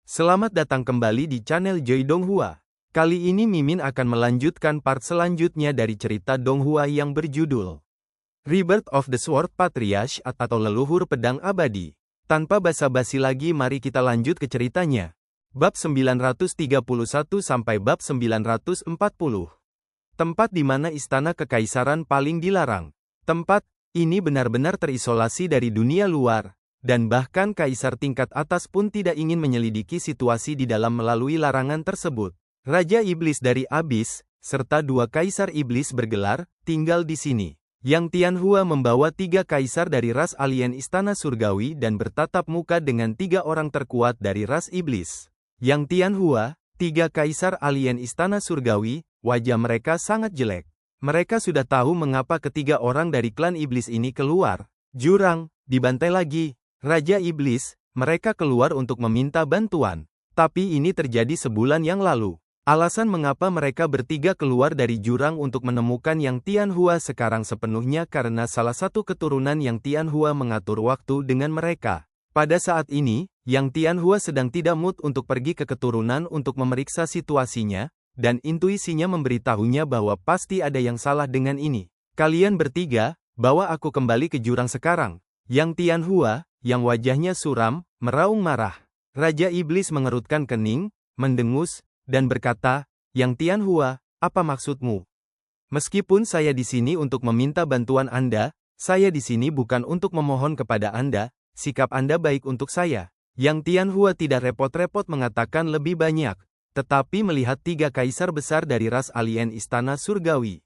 Selamat datang kembali di channel Joy Donghua. Kali ini Mimin akan melanjutkan part selanjutnya dari cerita Donghua yang berjudul Rebirth of the Sword Patriarch atau Leluhur Pedang Abadi. Tanpa basa-basi lagi, mari kita lanjut ke ceritanya. Bab 931 sampai bab 940. Tempat di mana istana kekaisaran paling dilarang. Tempat ini benar-benar terisolasi dari dunia luar. Dan bahkan kaisar tingkat atas pun tidak ingin menyelidiki situasi di dalam melalui larangan tersebut. Raja Iblis dari Abis, serta 2 kaisar iblis bergelar, tinggal di sini. Yang Tianhua membawa 3 kaisar dari ras alien istana surgawi dan bertatap muka dengan 3 orang terkuat dari ras iblis. Yang Tianhua, 3 kaisar alien istana surgawi, wajah mereka sangat jelek. Mereka sudah tahu mengapa ketiga orang dari klan iblis ini keluar. Jurang, dibantai lagi. Raja Iblis, mereka keluar untuk meminta bantuan. Tapi ini terjadi sebulan yang lalu. Alasan mengapa mereka bertiga keluar dari jurang untuk menemukan Yang Tianhua sekarang sepenuhnya karena salah satu keturunan Yang Tianhua mengatur waktu dengan mereka. Pada saat ini, Yang Tianhua sedang tidak mood untuk pergi ke keturunan untuk memeriksa situasinya, dan intuisinya memberitahunya bahwa pasti ada yang salah dengan ini. Kalian bertiga, bawa aku kembali ke jurang sekarang. Yang Tianhua, yang wajahnya suram, meraung marah. Raja Iblis mengerutkan kening, mendengus, dan berkata, Yang Tianhua, apa maksudmu? Meskipun saya di sini untuk meminta bantuan Anda, saya di sini bukan untuk memohon kepada Anda, sikap Anda baik untuk saya. Yang Tianhua tidak repot-repot mengatakan lebih banyak, tetapi melihat 3 kaisar besar dari ras alien istana surgawi.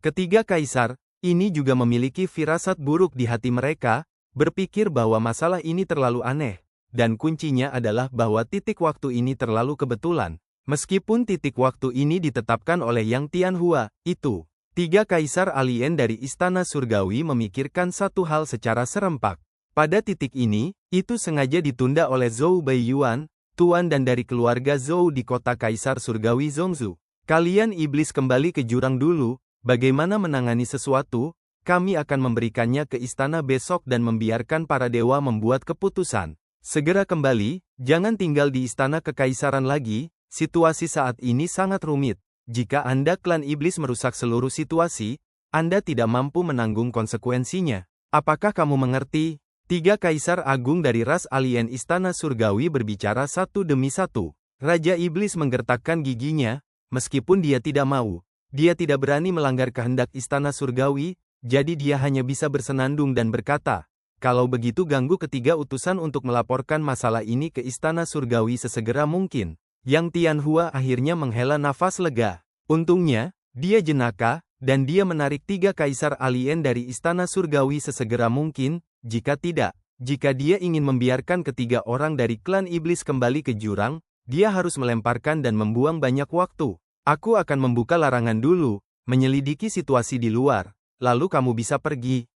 Ketiga kaisar, ini juga memiliki firasat buruk di hati mereka, berpikir bahwa masalah ini terlalu aneh, dan kuncinya adalah bahwa titik waktu ini terlalu kebetulan. Meskipun titik waktu ini ditetapkan oleh Yang Tianhua, itu, 3 kaisar alien dari istana surgawi memikirkan satu hal secara serempak. Pada titik ini, itu sengaja ditunda oleh Zhou Baiyuan, tuan dan dari keluarga Zhou di kota kaisar surgawi Zhongzhou. Kalian iblis kembali ke jurang dulu, bagaimana menangani sesuatu? Kami akan memberikannya ke istana besok dan membiarkan para dewa membuat keputusan. Segera kembali, jangan tinggal di istana kekaisaran lagi, situasi saat ini sangat rumit. Jika Anda klan iblis merusak seluruh situasi, Anda tidak mampu menanggung konsekuensinya. Apakah kamu mengerti? 3 kaisar agung dari ras alien istana surgawi berbicara satu demi satu. Raja Iblis menggertakkan giginya, meskipun dia tidak mau. Dia tidak berani melanggar kehendak istana surgawi, jadi dia hanya bisa bersenandung dan berkata, kalau begitu ganggu ketiga utusan untuk melaporkan masalah ini ke istana surgawi sesegera mungkin. Yang Tianhua akhirnya menghela nafas lega. Untungnya, dia jenaka, dan dia menarik 3 kaisar alien dari istana surgawi sesegera mungkin. Jika tidak, jika dia ingin membiarkan ketiga orang dari klan iblis kembali ke jurang, dia harus melemparkan dan membuang banyak waktu. Aku akan membuka larangan dulu, menyelidiki situasi di luar. Lalu kamu bisa pergi,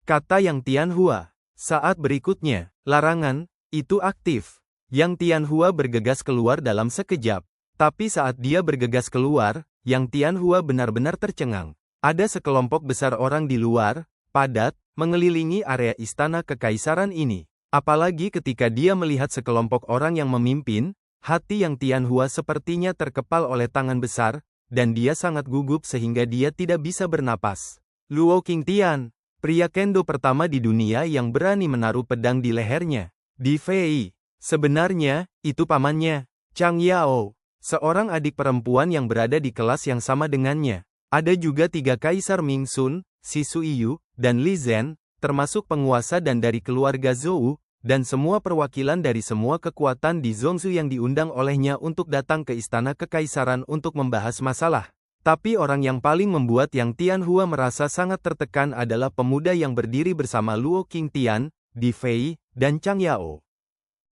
kata Yang Tianhua. Saat berikutnya, larangan itu aktif. Yang Tianhua bergegas keluar dalam sekejap. Tapi saat dia bergegas keluar, Yang Tianhua benar-benar tercengang. Ada sekelompok besar orang di luar, padat, mengelilingi area istana kekaisaran ini. Apalagi ketika dia melihat sekelompok orang yang memimpin, hati Yang Tianhua sepertinya terkepal oleh tangan besar, dan dia sangat gugup sehingga dia tidak bisa bernapas. Luo Qingtian, pria kendo pertama di dunia yang berani menaruh pedang di lehernya. Di Fei, sebenarnya, itu pamannya, Chang Yao, seorang adik perempuan yang berada di kelas yang sama dengannya. Ada juga 3 kaisar Ming Sun, Shi Suiyu, dan Li Zhen, termasuk penguasa dan dari keluarga Zhou, dan semua perwakilan dari semua kekuatan di Zhongzhou yang diundang olehnya untuk datang ke istana kekaisaran untuk membahas masalah. Tapi orang yang paling membuat Yang Tianhua merasa sangat tertekan adalah pemuda yang berdiri bersama Luo Qingtian, Di Fei, dan Chang Yao.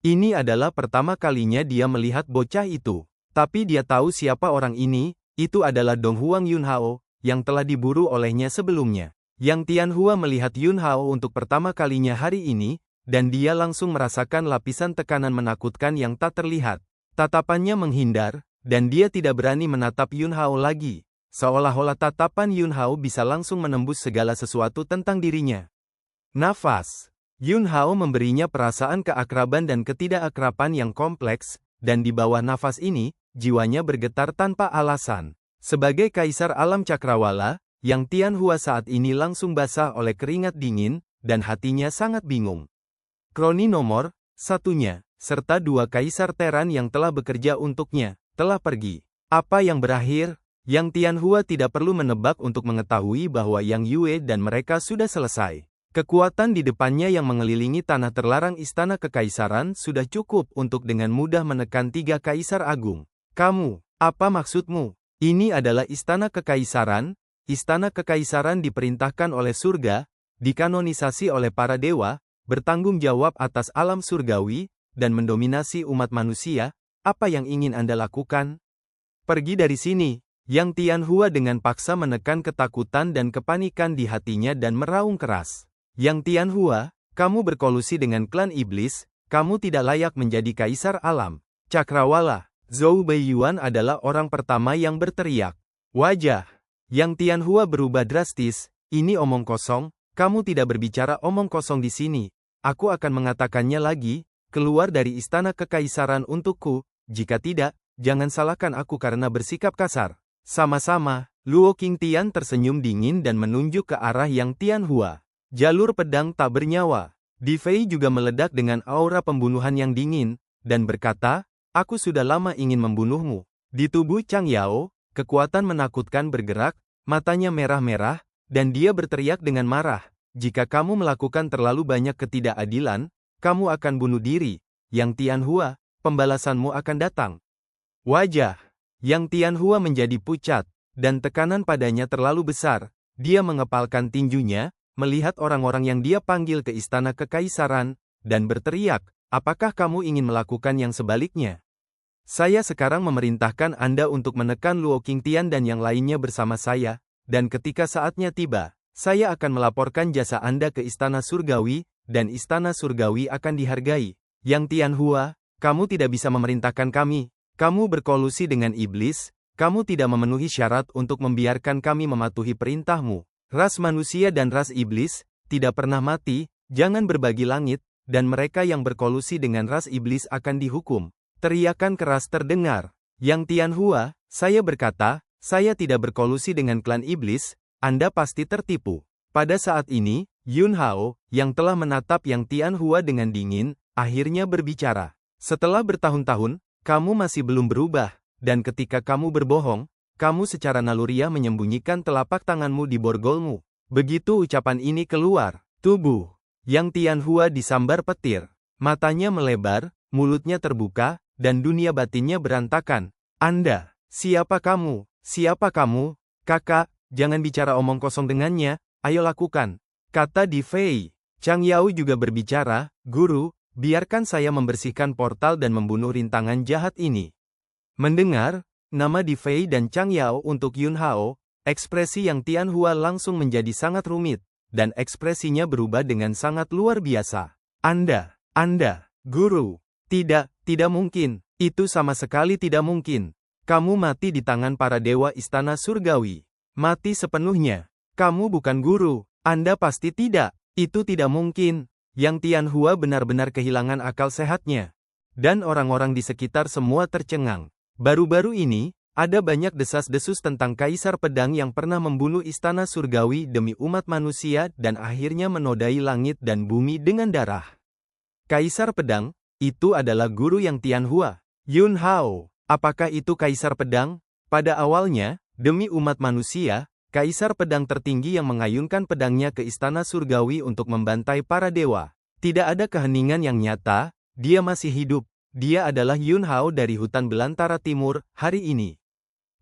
Ini adalah pertama kalinya dia melihat bocah itu. Tapi dia tahu siapa orang ini, itu adalah Dong Huang Yunhao, yang telah diburu olehnya sebelumnya. Yang Tianhua melihat Yunhao untuk pertama kalinya hari ini, dan dia langsung merasakan lapisan tekanan menakutkan yang tak terlihat. Tatapannya menghindar, dan dia tidak berani menatap Yunhao lagi. Seolah-olah tatapan Yunhao bisa langsung menembus segala sesuatu tentang dirinya. Nafas. Yunhao memberinya perasaan keakraban dan ketidakakraban yang kompleks, dan di bawah nafas ini, jiwanya bergetar tanpa alasan. Sebagai Kaisar Alam Cakrawala, Yang Tianhua saat ini langsung basah oleh keringat dingin, dan hatinya sangat bingung. Kroni nomor satunya, serta 2 Kaisar Teran yang telah bekerja untuknya, telah pergi. Apa yang berakhir? Yang Tianhua tidak perlu menebak untuk mengetahui bahwa Yang Yue dan mereka sudah selesai. Kekuatan di depannya yang mengelilingi tanah terlarang Istana Kekaisaran sudah cukup untuk dengan mudah menekan 3 Kaisar Agung. Kamu, apa maksudmu? Ini adalah Istana Kekaisaran. Istana Kekaisaran diperintahkan oleh surga, dikanonisasi oleh para dewa, bertanggung jawab atas alam surgawi, dan mendominasi umat manusia. Apa yang ingin Anda lakukan? Pergi dari sini. Yang Tianhua dengan paksa menekan ketakutan dan kepanikan di hatinya dan meraung keras. Yang Tianhua, kamu berkolusi dengan klan iblis, kamu tidak layak menjadi Kaisar Alam Cakrawala. Zhou Beiyuan adalah orang pertama yang berteriak. Wajah Yang Tianhua berubah drastis. Ini omong kosong, kamu tidak berbicara omong kosong di sini. Aku akan mengatakannya lagi, keluar dari Istana Kekaisaran untukku, jika tidak, jangan salahkan aku karena bersikap kasar. Sama-sama, Luo Qingtian tersenyum dingin dan menunjuk ke arah Yang Tianhua. Jalur pedang tak bernyawa. Di Fei juga meledak dengan aura pembunuhan yang dingin, dan berkata, aku sudah lama ingin membunuhmu. Di tubuh Chang Yao, kekuatan menakutkan bergerak, matanya merah-merah, dan dia berteriak dengan marah. Jika kamu melakukan terlalu banyak ketidakadilan, kamu akan bunuh diri. Yang Tianhua, pembalasanmu akan datang. Wajah Yang Tianhua menjadi pucat, dan tekanan padanya terlalu besar. Dia mengepalkan tinjunya, melihat orang-orang yang dia panggil ke Istana Kekaisaran, dan berteriak, apakah kamu ingin melakukan yang sebaliknya? Saya sekarang memerintahkan Anda untuk menekan Luo Qingtian dan yang lainnya bersama saya, dan ketika saatnya tiba, saya akan melaporkan jasa Anda ke Istana Surgawi, dan Istana Surgawi akan dihargai. Yang Tianhua, kamu tidak bisa memerintahkan kami. Kamu berkolusi dengan iblis, kamu tidak memenuhi syarat untuk membiarkan kami mematuhi perintahmu. Ras manusia dan ras iblis tidak pernah mati, jangan berbagi langit, dan mereka yang berkolusi dengan ras iblis akan dihukum. Teriakan keras terdengar. Yang Tianhua, saya berkata, saya tidak berkolusi dengan klan iblis, Anda pasti tertipu. Pada saat ini, Yun Hao, yang telah menatap Yang Tianhua dengan dingin, akhirnya berbicara. Setelah bertahun-tahun, kamu masih belum berubah, dan ketika kamu berbohong, kamu secara naluriah menyembunyikan telapak tanganmu di borgolmu. Begitu ucapan ini keluar, tubuh Yang Tianhua disambar petir. Matanya melebar, mulutnya terbuka, dan dunia batinnya berantakan. Anda, siapa kamu? Siapa kamu? Kakak, jangan bicara omong kosong dengannya, ayo lakukan. Kata Di Fei. Chang Yao juga berbicara, Guru, biarkan saya membersihkan portal dan membunuh rintangan jahat ini. Mendengar nama Di Fei dan Chang Yao untuk Yun Hao, ekspresi Yang Tianhua langsung menjadi sangat rumit, dan ekspresinya berubah dengan sangat luar biasa. Anda, Guru, tidak mungkin, itu sama sekali tidak mungkin. Kamu mati di tangan para dewa Istana Surgawi. Mati sepenuhnya. Kamu bukan guru, Anda pasti tidak, itu tidak mungkin. Yang Tianhua benar-benar kehilangan akal sehatnya. Dan orang-orang di sekitar semua tercengang. Baru-baru ini, ada banyak desas-desus tentang Kaisar Pedang yang pernah membunuh Istana Surgawi demi umat manusia dan akhirnya menodai langit dan bumi dengan darah. Kaisar Pedang, itu adalah guru Yang Tianhua. Yun Hao, apakah itu Kaisar Pedang? Pada awalnya, demi umat manusia, Kaisar Pedang tertinggi yang mengayunkan pedangnya ke Istana Surgawi untuk membantai para dewa. Tidak ada keheningan yang nyata, dia masih hidup. Dia adalah Yun Hao dari hutan belantara timur, hari ini.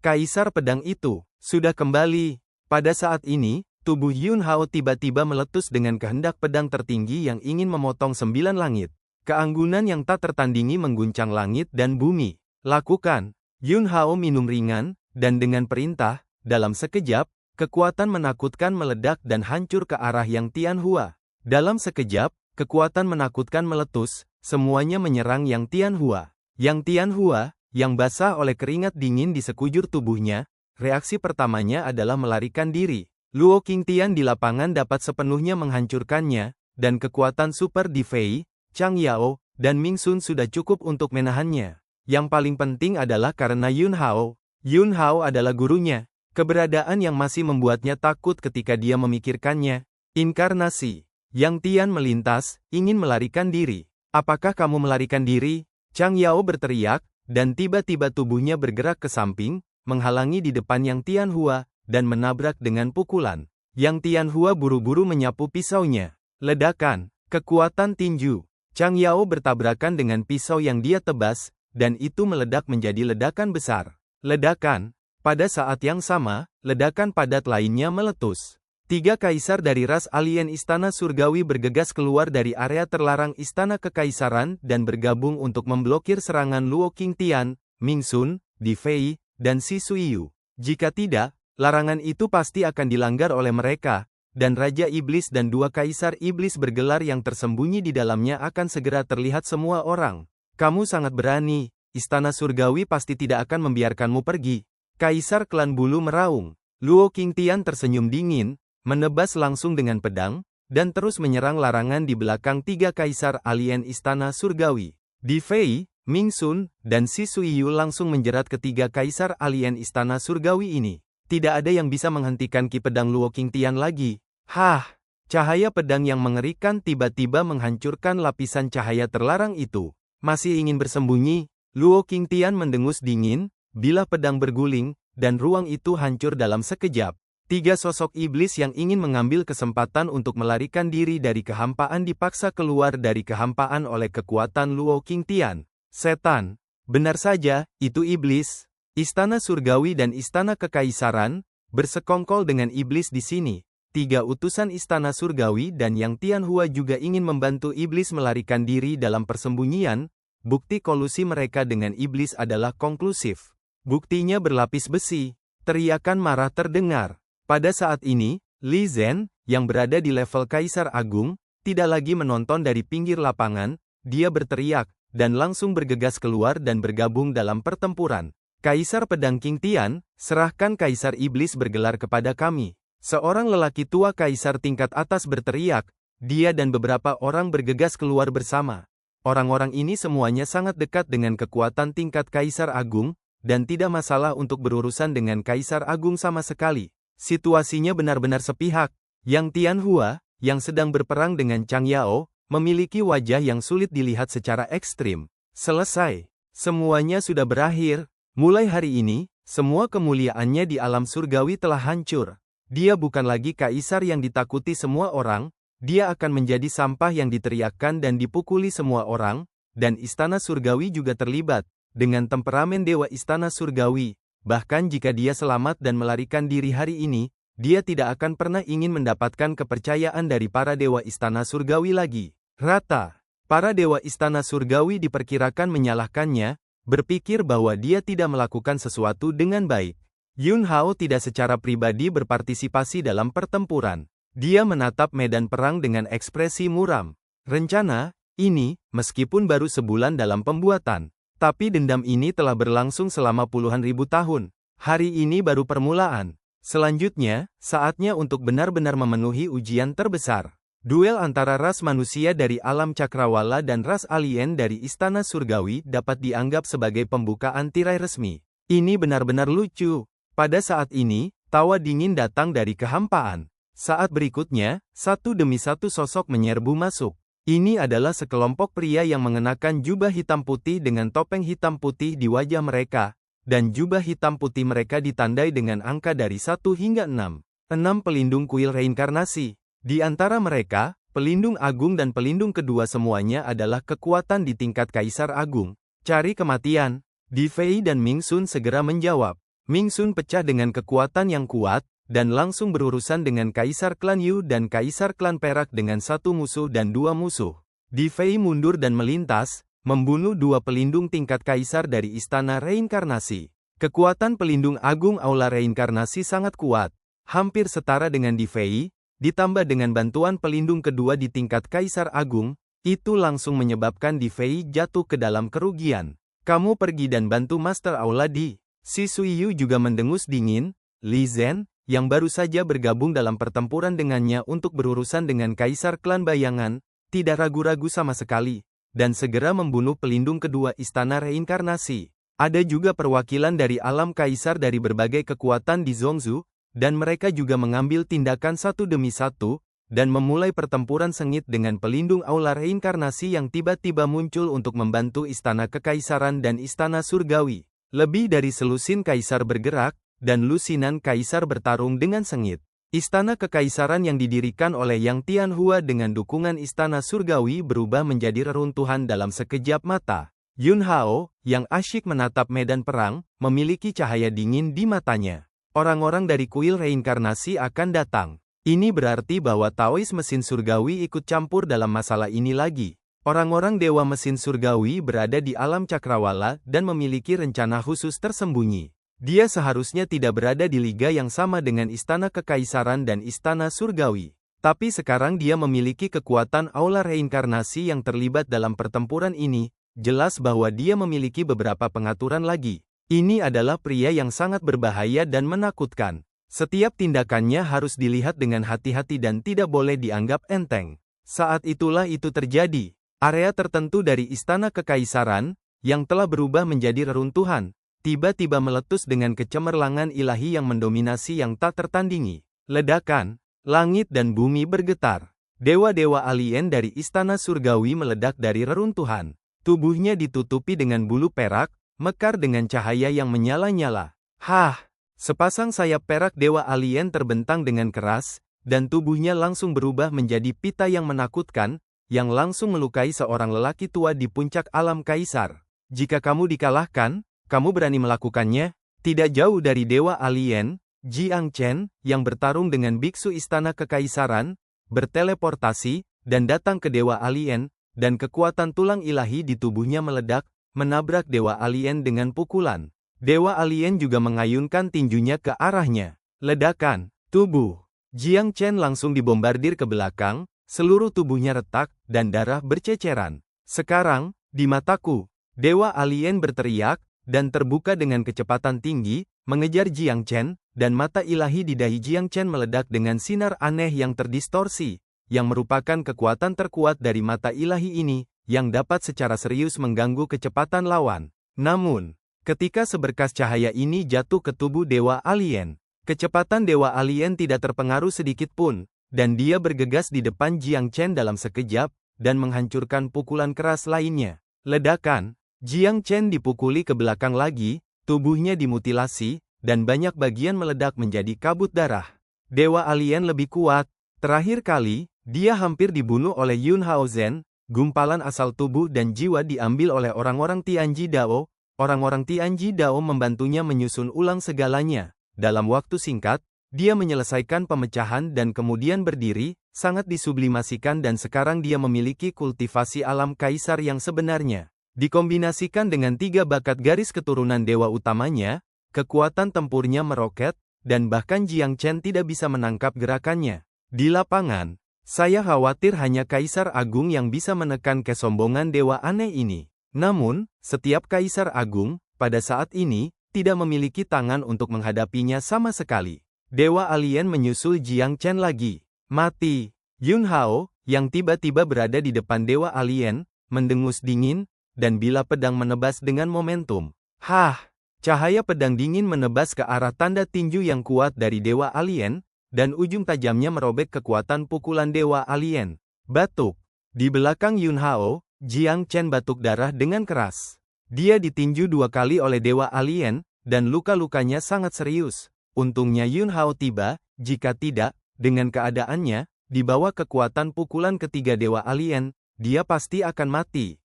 Kaisar Pedang itu, sudah kembali. Pada saat ini, tubuh Yun Hao tiba-tiba meletus dengan kehendak pedang tertinggi yang ingin memotong 9 langit. Keanggunan yang tak tertandingi mengguncang langit dan bumi. Lakukan. Yun Hao minum ringan, dan dengan perintah, dalam sekejap, kekuatan menakutkan meledak dan hancur ke arah Yang Tianhua. Dalam sekejap, kekuatan menakutkan meletus, semuanya menyerang Yang Tianhua. Yang Tianhua, yang basah oleh keringat dingin di sekujur tubuhnya, reaksi pertamanya adalah melarikan diri. Luo Qingtian di lapangan dapat sepenuhnya menghancurkannya, dan kekuatan super Di Fei, Chang Yao, dan Ming Sun sudah cukup untuk menahannya. Yang paling penting adalah karena Yun Hao. Yun Hao adalah gurunya. Keberadaan yang masih membuatnya takut ketika dia memikirkannya. Inkarnasi. Yang Tian melintas, ingin melarikan diri. Apakah kamu melarikan diri? Chang Yao berteriak, dan tiba-tiba tubuhnya bergerak ke samping, menghalangi di depan Yang Tianhua, dan menabrak dengan pukulan. Yang Tianhua buru-buru menyapu pisaunya. Ledakan. Kekuatan tinju. Chang Yao bertabrakan dengan pisau yang dia tebas, dan itu meledak menjadi ledakan besar. Ledakan. Pada saat yang sama, ledakan padat lainnya meletus. 3 kaisar dari ras alien Istana Surgawi bergegas keluar dari area terlarang Istana Kekaisaran dan bergabung untuk memblokir serangan Luo Qingtian, Ming Sun, Di Fei, dan Shi Suiyu. Jika tidak, larangan itu pasti akan dilanggar oleh mereka, dan Raja Iblis dan 2 Kaisar Iblis bergelar yang tersembunyi di dalamnya akan segera terlihat semua orang. Kamu sangat berani. Istana Surgawi pasti tidak akan membiarkanmu pergi. Kaisar klan bulu meraung. Luo Qingtian tersenyum dingin, menebas langsung dengan pedang, dan terus menyerang larangan di belakang 3 kaisar alien Istana Surgawi. Di Fei, Ming Sun, dan Shi Suiyu langsung menjerat ketiga kaisar alien Istana Surgawi ini. Tidak ada yang bisa menghentikan ki pedang Luo Qingtian lagi. Hah! Cahaya pedang yang mengerikan tiba-tiba menghancurkan lapisan cahaya terlarang itu. Masih ingin bersembunyi? Luo Qingtian mendengus dingin, bilah pedang berguling, dan ruang itu hancur dalam sekejap. 3 sosok iblis yang ingin mengambil kesempatan untuk melarikan diri dari kehampaan dipaksa keluar dari kehampaan oleh kekuatan Luo Qingtian. Setan. Benar saja, itu iblis. Istana Surgawi dan Istana Kekaisaran bersekongkol dengan iblis di sini. 3 utusan Istana Surgawi dan Yang Tianhua juga ingin membantu iblis melarikan diri dalam persembunyian. Bukti kolusi mereka dengan iblis adalah konklusif. Buktinya berlapis besi. Teriakan marah terdengar. Pada saat ini, Li Zhen, yang berada di level Kaisar Agung, tidak lagi menonton dari pinggir lapangan, dia berteriak, dan langsung bergegas keluar dan bergabung dalam pertempuran. Kaisar Pedang Qingtian, serahkan Kaisar Iblis bergelar kepada kami. Seorang lelaki tua Kaisar tingkat atas berteriak, dia dan beberapa orang bergegas keluar bersama. Orang-orang ini semuanya sangat dekat dengan kekuatan tingkat Kaisar Agung, dan tidak masalah untuk berurusan dengan Kaisar Agung sama sekali. Situasinya benar-benar sepihak. Yang Tianhua, yang sedang berperang dengan Chang Yao, memiliki wajah yang sulit dilihat secara ekstrim. Selesai. Semuanya sudah berakhir. Mulai hari ini, semua kemuliaannya di alam surgawi telah hancur. Dia bukan lagi kaisar yang ditakuti semua orang, dia akan menjadi sampah yang diteriakkan dan dipukuli semua orang, dan Istana Surgawi juga terlibat, dengan temperamen Dewa Istana Surgawi. Bahkan jika dia selamat dan melarikan diri hari ini, dia tidak akan pernah ingin mendapatkan kepercayaan dari para Dewa Istana Surgawi lagi. Rata. Para Dewa Istana Surgawi diperkirakan menyalahkannya, berpikir bahwa dia tidak melakukan sesuatu dengan baik. Yun Hao tidak secara pribadi berpartisipasi dalam pertempuran. Dia menatap medan perang dengan ekspresi muram. Rencana ini, meskipun baru sebulan dalam pembuatan, tapi dendam ini telah berlangsung selama puluhan ribu tahun. Hari ini baru permulaan. Selanjutnya, saatnya untuk benar-benar memenuhi ujian terbesar. Duel antara ras manusia dari alam cakrawala dan ras alien dari Istana Surgawi dapat dianggap sebagai pembukaan tirai resmi. Ini benar-benar lucu. Pada saat ini, tawa dingin datang dari kehampaan. Saat berikutnya, satu demi satu sosok menyerbu masuk. Ini adalah sekelompok pria yang mengenakan jubah hitam putih dengan topeng hitam putih di wajah mereka, dan jubah hitam putih mereka ditandai dengan angka dari 1 hingga 6. 6 pelindung kuil reinkarnasi. Di antara mereka, pelindung agung dan pelindung kedua semuanya adalah kekuatan di tingkat Kaisar Agung. Cari kematian. Di Fei dan Ming Sun segera menjawab. Ming Sun pecah dengan kekuatan yang kuat, dan langsung berurusan dengan Kaisar Klan Yu dan Kaisar Klan Perak dengan 1 musuh dan 2 musuh. Di Fei mundur dan melintas, membunuh 2 pelindung tingkat Kaisar dari Istana Reinkarnasi. Kekuatan pelindung agung Aula Reinkarnasi sangat kuat, hampir setara dengan Di Fei, ditambah dengan bantuan pelindung kedua di tingkat Kaisar Agung, itu langsung menyebabkan Di Fei jatuh ke dalam kerugian. Kamu pergi dan bantu Master Aula Di. Shi Suiyu juga mendengus dingin. Li Zhen, yang baru saja bergabung dalam pertempuran dengannya untuk berurusan dengan Kaisar Klan Bayangan, tidak ragu-ragu sama sekali. dan segera membunuh pelindung kedua istana reinkarnasi. Ada juga perwakilan dari alam kaisar dari berbagai kekuatan di Zhongzhou, dan mereka juga mengambil tindakan satu demi satu, dan memulai pertempuran sengit dengan pelindung aula reinkarnasi yang tiba-tiba muncul untuk membantu istana kekaisaran dan istana surgawi. Lebih dari selusin kaisar bergerak, dan lusinan kaisar bertarung dengan sengit. Istana kekaisaran yang didirikan oleh Yang Tianhua dengan dukungan istana surgawi berubah menjadi reruntuhan dalam sekejap mata. Yun Hao, yang asyik menatap medan perang, memiliki cahaya dingin di matanya. Orang-orang dari kuil reinkarnasi akan datang. Ini berarti bahwa Taois mesin surgawi ikut campur dalam masalah ini lagi. Orang-orang dewa mesin surgawi berada di alam cakrawala dan memiliki rencana khusus tersembunyi. Dia seharusnya tidak berada di liga yang sama dengan istana kekaisaran dan istana surgawi. Tapi sekarang dia memiliki kekuatan aula reinkarnasi yang terlibat dalam pertempuran ini. Jelas bahwa dia memiliki beberapa pengaturan lagi. Ini adalah pria yang sangat berbahaya dan menakutkan. Setiap tindakannya harus dilihat dengan hati-hati dan tidak boleh dianggap enteng. Saat itulah itu terjadi. Area tertentu dari istana kekaisaran, yang telah berubah menjadi reruntuhan, tiba-tiba meletus dengan kecemerlangan ilahi yang mendominasi yang tak tertandingi. Ledakan, langit dan bumi bergetar. Dewa-dewa alien dari istana surgawi meledak dari reruntuhan. Tubuhnya ditutupi dengan bulu perak, mekar dengan cahaya yang menyala-nyala. Hah! Sepasang sayap perak dewa alien terbentang dengan keras, dan tubuhnya langsung berubah menjadi pita yang menakutkan, yang langsung melukai seorang lelaki tua di puncak alam kaisar. Jika kamu dikalahkan, kamu berani melakukannya? Tidak jauh dari dewa alien, Jiang Chen, yang bertarung dengan biksu istana kekaisaran, berteleportasi, dan datang ke dewa alien, dan kekuatan tulang ilahi di tubuhnya meledak, menabrak dewa alien dengan pukulan. Dewa alien juga mengayunkan tinjunya ke arahnya. Ledakan, tubuh. Jiang Chen langsung dibombardir ke belakang, seluruh tubuhnya retak, dan darah berceceran. Sekarang, di mataku, dewa alien berteriak, dan terbuka dengan kecepatan tinggi, mengejar Jiang Chen, dan mata ilahi di dahi Jiang Chen meledak dengan sinar aneh yang terdistorsi, yang merupakan kekuatan terkuat dari mata ilahi ini, yang dapat secara serius mengganggu kecepatan lawan. Namun, ketika seberkas cahaya ini jatuh ke tubuh dewa alien, kecepatan dewa alien tidak terpengaruh sedikit pun, dan dia bergegas di depan Jiang Chen dalam sekejap, dan menghancurkan pukulan keras lainnya. Ledakan, Jiang Chen dipukuli ke belakang lagi, tubuhnya dimutilasi, dan banyak bagian meledak menjadi kabut darah. Dewa alien lebih kuat. Terakhir kali, dia hampir dibunuh oleh Yun Hao Zhen. Gumpalan asal tubuh dan jiwa diambil oleh orang-orang Tianji Dao. Orang-orang Tianji Dao membantunya menyusun ulang segalanya. Dalam waktu singkat, dia menyelesaikan pemecahan dan kemudian berdiri, sangat disublimasikan dan sekarang dia memiliki kultivasi alam kaisar yang sebenarnya. Dikombinasikan dengan 3 bakat garis keturunan dewa utamanya, kekuatan tempurnya meroket, dan bahkan Jiang Chen tidak bisa menangkap gerakannya. Di lapangan, saya khawatir hanya Kaisar Agung yang bisa menekan kesombongan dewa aneh ini. Namun, setiap Kaisar Agung, pada saat ini, tidak memiliki tangan untuk menghadapinya sama sekali. Dewa alien menyusul Jiang Chen lagi. Mati. Yun Hao, yang tiba-tiba berada di depan dewa alien, mendengus dingin, dan bila pedang menebas dengan momentum. Hah! Cahaya pedang dingin menebas ke arah tanda tinju yang kuat dari dewa alien, dan ujung tajamnya merobek kekuatan pukulan dewa alien. Batuk. Di belakang Yun Hao, Jiang Chen batuk darah dengan keras. Dia ditinju 2 kali oleh dewa alien, dan luka-lukanya sangat serius. Untungnya Yun Hao tiba, jika tidak, dengan keadaannya, di bawah kekuatan pukulan ketiga dewa alien, dia pasti akan mati.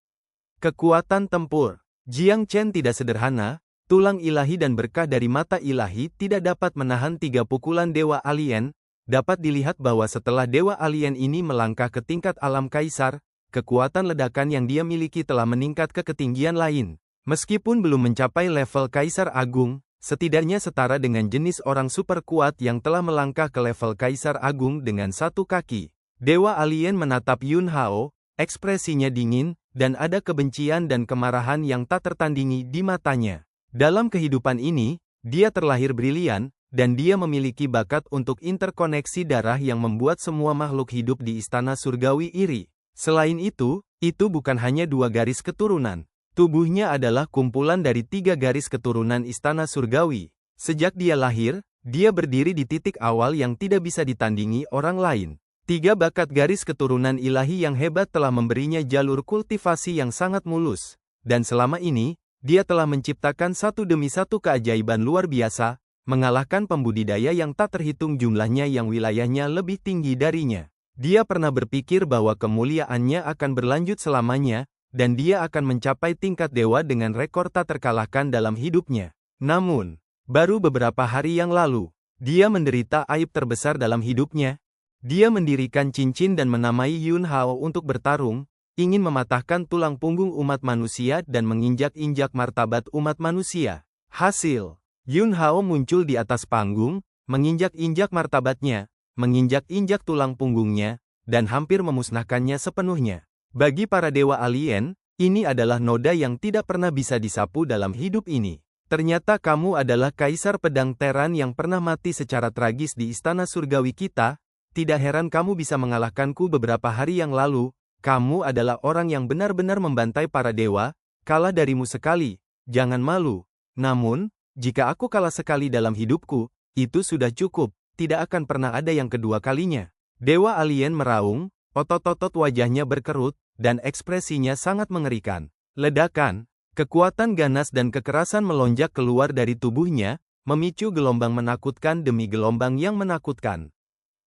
Kekuatan tempur. Jiang Chen tidak sederhana. Tulang ilahi dan berkah dari mata ilahi tidak dapat menahan 3 pukulan dewa alien. Dapat dilihat bahwa setelah dewa alien ini melangkah ke tingkat alam kaisar, kekuatan ledakan yang dia miliki telah meningkat ke ketinggian lain. Meskipun belum mencapai level kaisar agung, setidaknya setara dengan jenis orang super kuat yang telah melangkah ke level kaisar agung dengan 1 kaki. Dewa alien menatap Yun Hao, ekspresinya dingin, dan ada kebencian dan kemarahan yang tak tertandingi di matanya. Dalam kehidupan ini, dia terlahir brilian, dan dia memiliki bakat untuk interkoneksi darah yang membuat semua makhluk hidup di istana surgawi iri. Selain itu bukan hanya 2 garis keturunan. Tubuhnya adalah kumpulan dari 3 garis keturunan istana surgawi. Sejak dia lahir, dia berdiri di titik awal yang tidak bisa ditandingi orang lain. 3 bakat garis keturunan ilahi yang hebat telah memberinya jalur kultivasi yang sangat mulus. Dan selama ini, dia telah menciptakan satu demi satu keajaiban luar biasa, mengalahkan pembudidaya yang tak terhitung jumlahnya yang wilayahnya lebih tinggi darinya. Dia pernah berpikir bahwa kemuliaannya akan berlanjut selamanya, dan dia akan mencapai tingkat dewa dengan rekor tak terkalahkan dalam hidupnya. Namun, baru beberapa hari yang lalu, dia menderita aib terbesar dalam hidupnya. Dia mendirikan cincin dan menamai Yun Hao untuk bertarung, ingin mematahkan tulang punggung umat manusia dan menginjak-injak martabat umat manusia. Hasil, Yun Hao muncul di atas panggung, menginjak-injak martabatnya, menginjak-injak tulang punggungnya, dan hampir memusnahkannya sepenuhnya. Bagi para dewa alien, ini adalah noda yang tidak pernah bisa disapu dalam hidup ini. Ternyata kamu adalah Kaisar Pedang Teran yang pernah mati secara tragis di istana surgawi kita. Tidak heran kamu bisa mengalahkanku beberapa hari yang lalu. Kamu adalah orang yang benar-benar membantai para dewa. Kalah darimu sekali, jangan malu. Namun, jika aku kalah sekali dalam hidupku, itu sudah cukup. Tidak akan pernah ada yang kedua kalinya. Dewa alien meraung, otot-otot wajahnya berkerut, dan ekspresinya sangat mengerikan. Ledakan, kekuatan ganas dan kekerasan melonjak keluar dari tubuhnya, memicu gelombang menakutkan demi gelombang yang menakutkan.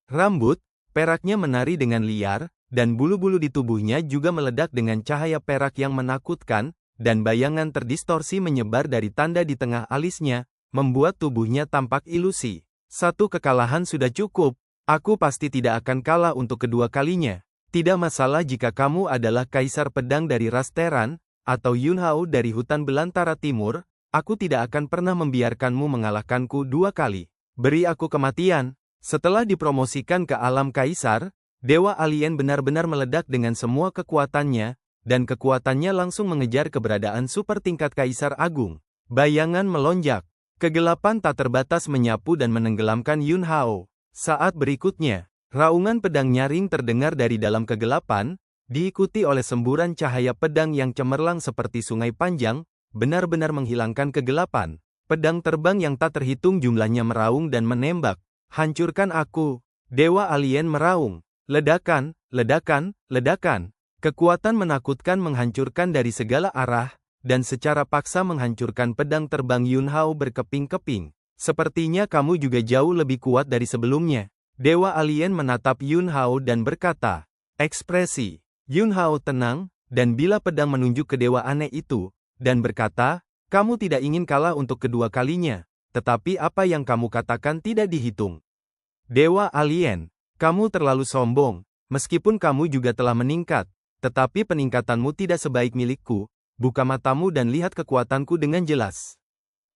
Rambut, peraknya menari dengan liar, dan bulu-bulu di tubuhnya juga meledak dengan cahaya perak yang menakutkan, dan bayangan terdistorsi menyebar dari tanda di tengah alisnya, membuat tubuhnya tampak ilusi. Satu kekalahan sudah cukup, aku pasti tidak akan kalah untuk kedua kalinya. Tidak masalah jika kamu adalah Kaisar Pedang dari ras Teran, atau Yun Hao dari hutan belantara timur, aku tidak akan pernah membiarkanmu mengalahkanku 2 kali. Beri aku kematian. Setelah dipromosikan ke alam Kaisar, Dewa Alien benar-benar meledak dengan semua kekuatannya, dan kekuatannya langsung mengejar keberadaan super tingkat Kaisar Agung. Bayangan melonjak. Kegelapan tak terbatas menyapu dan menenggelamkan Yun Hao. Saat berikutnya, raungan pedang nyaring terdengar dari dalam kegelapan, diikuti oleh semburan cahaya pedang yang cemerlang seperti sungai panjang, benar-benar menghilangkan kegelapan. Pedang terbang yang tak terhitung jumlahnya meraung dan menembak. Hancurkan aku! Dewa alien meraung. Ledakan, ledakan, ledakan. Kekuatan menakutkan menghancurkan dari segala arah, dan secara paksa menghancurkan pedang terbang Yun Hao berkeping-keping. Sepertinya kamu juga jauh lebih kuat dari sebelumnya. Dewa alien menatap Yun Hao dan berkata, ekspresi Yun Hao tenang, dan bila pedang menunjuk ke dewa aneh itu, dan berkata, kamu tidak ingin kalah untuk kedua kalinya, tetapi apa yang kamu katakan tidak dihitung. Dewa alien, kamu terlalu sombong, meskipun kamu juga telah meningkat, tetapi peningkatanmu tidak sebaik milikku, buka matamu dan lihat kekuatanku dengan jelas.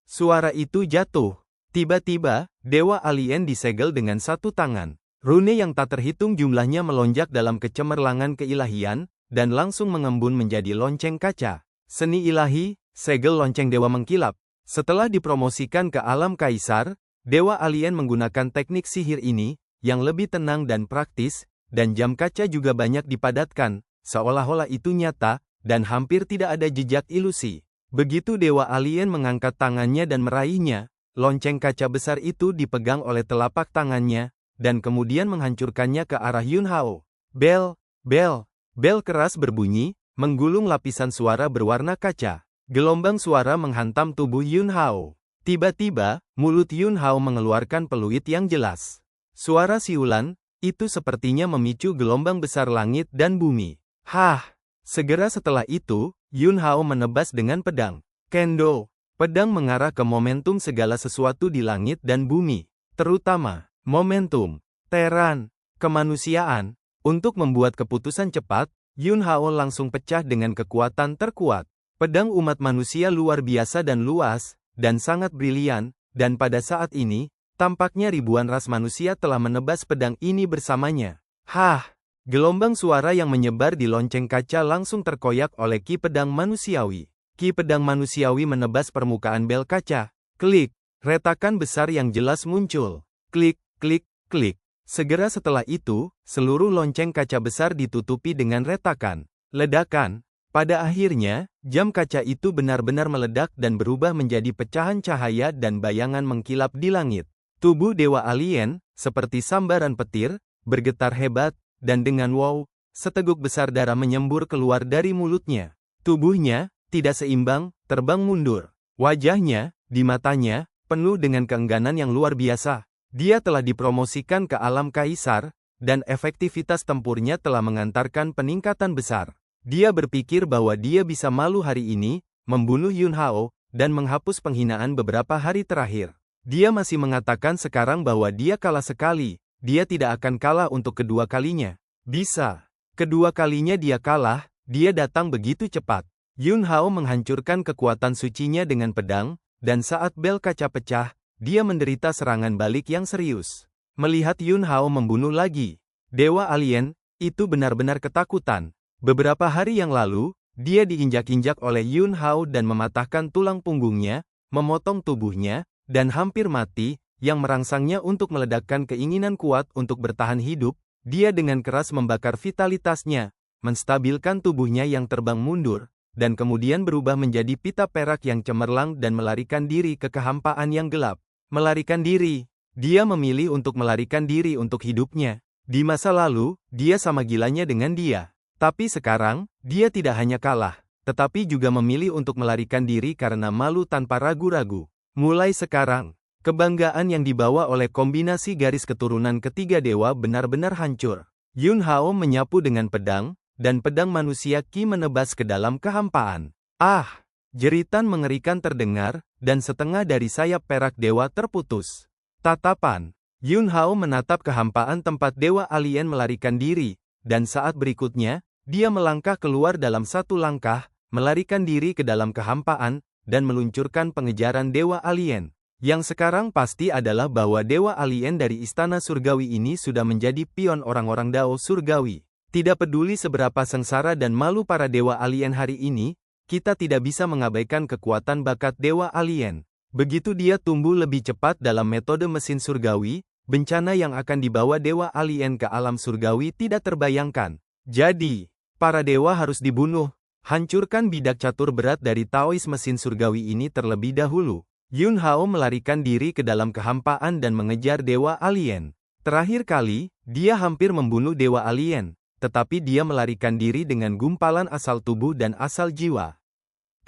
Suara itu jatuh. Tiba-tiba, Dewa Alien disegel dengan satu tangan. Rune yang tak terhitung jumlahnya melonjak dalam kecemerlangan keilahian, dan langsung mengembun menjadi lonceng kaca. Seni ilahi, segel lonceng dewa mengkilap. Setelah dipromosikan ke alam Kaisar, Dewa Alien menggunakan teknik sihir ini, yang lebih tenang dan praktis, dan jam kaca juga banyak dipadatkan, seolah-olah itu nyata, dan hampir tidak ada jejak ilusi. Begitu Dewa Alien mengangkat tangannya dan meraihnya, lonceng kaca besar itu dipegang oleh telapak tangannya, dan kemudian menghancurkannya ke arah Yun Hao. Bel, bel, bel keras berbunyi, menggulung lapisan suara berwarna kaca. Gelombang suara menghantam tubuh Yun Hao. Tiba-tiba, mulut Yun Hao mengeluarkan peluit yang jelas. Suara siulan, itu sepertinya memicu gelombang besar langit dan bumi. Hah! Segera setelah itu, Yun Hao menebas dengan pedang. Kendo. Pedang mengarah ke momentum segala sesuatu di langit dan bumi, terutama momentum Teran, kemanusiaan. Untuk membuat keputusan cepat, Yun Hao langsung pecah dengan kekuatan terkuat. Pedang umat manusia luar biasa dan luas, dan sangat brilian, dan pada saat ini, tampaknya ribuan ras manusia telah menebas pedang ini bersamanya. Hah! Gelombang suara yang menyebar di lonceng kaca langsung terkoyak oleh ki pedang manusiawi. Ki pedang manusiawi menebas permukaan bel kaca. Klik, retakan besar yang jelas muncul. Klik, klik, klik. Segera setelah itu, seluruh lonceng kaca besar ditutupi dengan retakan. Ledakan. Pada akhirnya, jam kaca itu benar-benar meledak dan berubah menjadi pecahan cahaya dan bayangan mengkilap di langit. Tubuh dewa alien, seperti sambaran petir, bergetar hebat, dan dengan wow, seteguk besar darah menyembur keluar dari mulutnya. Tubuhnya, tidak seimbang, terbang mundur. Wajahnya, di matanya, penuh dengan keengganan yang luar biasa. Dia telah dipromosikan ke alam kaisar, dan efektivitas tempurnya telah mengantarkan peningkatan besar. Dia berpikir bahwa dia bisa malu hari ini, membunuh Yun Hao, dan menghapus penghinaan beberapa hari terakhir. Dia masih mengatakan sekarang bahwa dia kalah sekali, dia tidak akan kalah untuk kedua kalinya. Bisa. Kedua kalinya dia kalah, dia datang begitu cepat. Yun Hao menghancurkan kekuatan sucinya dengan pedang, dan saat bel kaca pecah, dia menderita serangan balik yang serius. Melihat Yun Hao membunuh lagi, dewa alien, itu benar-benar ketakutan. Beberapa hari yang lalu, dia diinjak-injak oleh Yun Hao dan mematahkan tulang punggungnya, memotong tubuhnya, dan hampir mati, yang merangsangnya untuk meledakkan keinginan kuat untuk bertahan hidup. Dia dengan keras membakar vitalitasnya, menstabilkan tubuhnya yang terbang mundur, dan kemudian berubah menjadi pita perak yang cemerlang dan melarikan diri ke kehampaan yang gelap. Melarikan diri. Dia memilih untuk melarikan diri untuk hidupnya. Di masa lalu, dia sama gilanya dengan dia. Tapi sekarang, dia tidak hanya kalah, tetapi juga memilih untuk melarikan diri karena malu tanpa ragu-ragu. Mulai sekarang, kebanggaan yang dibawa oleh kombinasi garis keturunan ketiga dewa benar-benar hancur. Yun Hao menyapu dengan pedang, dan pedang manusia Qi menebas ke dalam kehampaan. Ah! Jeritan mengerikan terdengar, dan setengah dari sayap perak dewa terputus. Tatapan. Yun Hao menatap kehampaan tempat dewa alien melarikan diri, dan saat berikutnya, dia melangkah keluar dalam satu langkah, melarikan diri ke dalam kehampaan, dan meluncurkan pengejaran dewa alien. Yang sekarang pasti adalah bahwa dewa alien dari istana surgawi ini sudah menjadi pion orang-orang Dao surgawi. Tidak peduli seberapa sengsara dan malu para dewa alien hari ini, kita tidak bisa mengabaikan kekuatan bakat dewa alien. Begitu dia tumbuh lebih cepat dalam metode mesin surgawi, bencana yang akan dibawa dewa alien ke alam surgawi tidak terbayangkan. Jadi, para dewa harus dibunuh. Hancurkan bidak catur berat dari Taois mesin surgawi ini terlebih dahulu. Yun Hao melarikan diri ke dalam kehampaan dan mengejar dewa alien. Terakhir kali, dia hampir membunuh dewa alien, tetapi dia melarikan diri dengan gumpalan asal tubuh dan asal jiwa.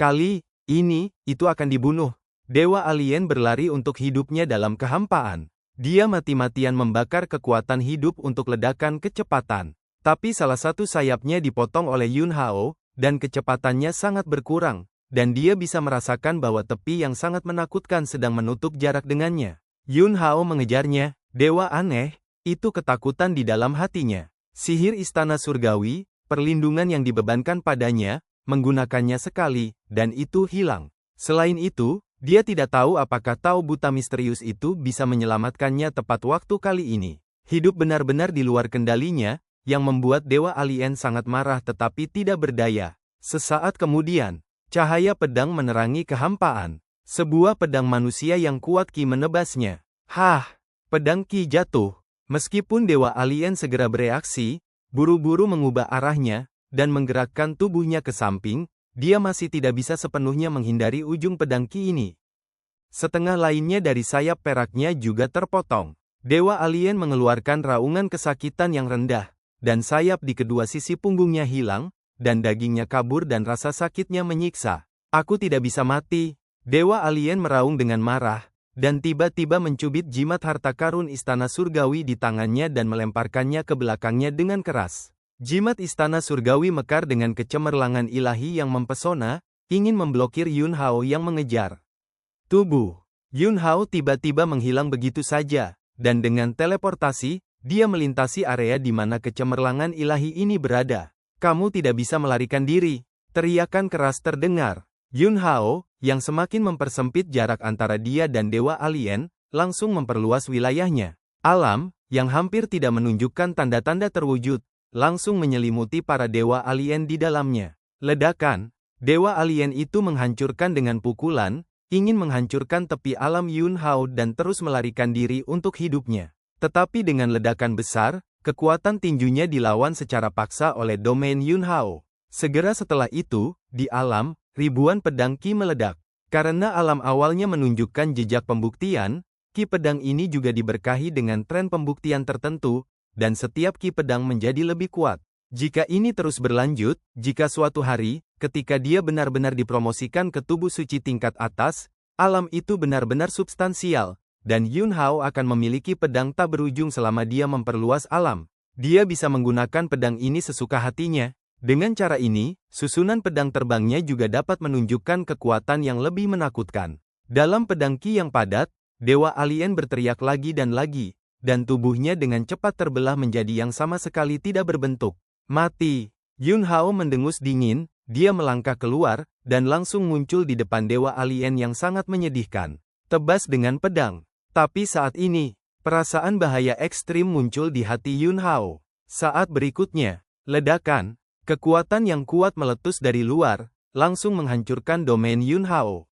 Kali ini, itu akan dibunuh. Dewa alien berlari untuk hidupnya dalam kehampaan. Dia mati-matian membakar kekuatan hidup untuk ledakan kecepatan. Tapi salah satu sayapnya dipotong oleh Yun Hao, dan kecepatannya sangat berkurang, dan dia bisa merasakan bahwa tepi yang sangat menakutkan sedang menutup jarak dengannya. Yun Hao mengejarnya, dewa aneh, itu ketakutan di dalam hatinya. Sihir istana surgawi, perlindungan yang dibebankan padanya, menggunakannya sekali, dan itu hilang. Selain itu, dia tidak tahu apakah Tao buta misterius itu bisa menyelamatkannya tepat waktu kali ini. Hidup benar-benar di luar kendalinya, yang membuat dewa alien sangat marah tetapi tidak berdaya. Sesaat kemudian, cahaya pedang menerangi kehampaan. Sebuah pedang manusia yang kuat Qi menebasnya. Hah! Pedang Qi jatuh. Meskipun dewa alien segera bereaksi, buru-buru mengubah arahnya, dan menggerakkan tubuhnya ke samping, dia masih tidak bisa sepenuhnya menghindari ujung pedang Qi ini. Setengah lainnya dari sayap peraknya juga terpotong. Dewa alien mengeluarkan raungan kesakitan yang rendah, dan sayap di kedua sisi punggungnya hilang, dan dagingnya kabur dan rasa sakitnya menyiksa. Aku tidak bisa mati. Dewa alien meraung dengan marah, dan tiba-tiba mencubit jimat harta karun istana surgawi di tangannya dan melemparkannya ke belakangnya dengan keras. Jimat istana surgawi mekar dengan kecemerlangan ilahi yang mempesona, ingin memblokir Yun Hao yang mengejar. Tubuh Yun Hao tiba-tiba menghilang begitu saja, dan dengan teleportasi, dia melintasi area di mana kecemerlangan ilahi ini berada. Kamu tidak bisa melarikan diri. Teriakan keras terdengar. Yun Hao, yang semakin mempersempit jarak antara dia dan dewa alien, langsung memperluas wilayahnya. Alam, yang hampir tidak menunjukkan tanda-tanda terwujud, langsung menyelimuti para dewa alien di dalamnya. Ledakan. Dewa alien itu menghancurkan dengan pukulan, ingin menghancurkan tepi alam Yun Hao dan terus melarikan diri untuk hidupnya. Tetapi dengan ledakan besar, kekuatan tinjunya dilawan secara paksa oleh domain Yun Hao. Segera setelah itu, di alam, ribuan pedang Qi meledak. Karena alam awalnya menunjukkan jejak pembuktian, Qi pedang ini juga diberkahi dengan tren pembuktian tertentu, dan setiap Qi pedang menjadi lebih kuat. Jika ini terus berlanjut, jika suatu hari, ketika dia benar-benar dipromosikan ke tubuh suci tingkat atas, alam itu benar-benar substansial, dan Yun Hao akan memiliki pedang tak berujung selama dia memperluas alam. Dia bisa menggunakan pedang ini sesuka hatinya. Dengan cara ini, susunan pedang terbangnya juga dapat menunjukkan kekuatan yang lebih menakutkan. Dalam pedang Qi yang padat, Dewa Alien berteriak lagi, dan tubuhnya dengan cepat terbelah menjadi yang sama sekali tidak berbentuk. Mati. Yun Hao mendengus dingin, dia melangkah keluar, dan langsung muncul di depan Dewa Alien yang sangat menyedihkan. Tebas dengan pedang. Tapi saat ini, perasaan bahaya ekstrim muncul di hati Yun Hao. Saat berikutnya, ledakan, kekuatan yang kuat meletus dari luar, langsung menghancurkan domain Yun Hao.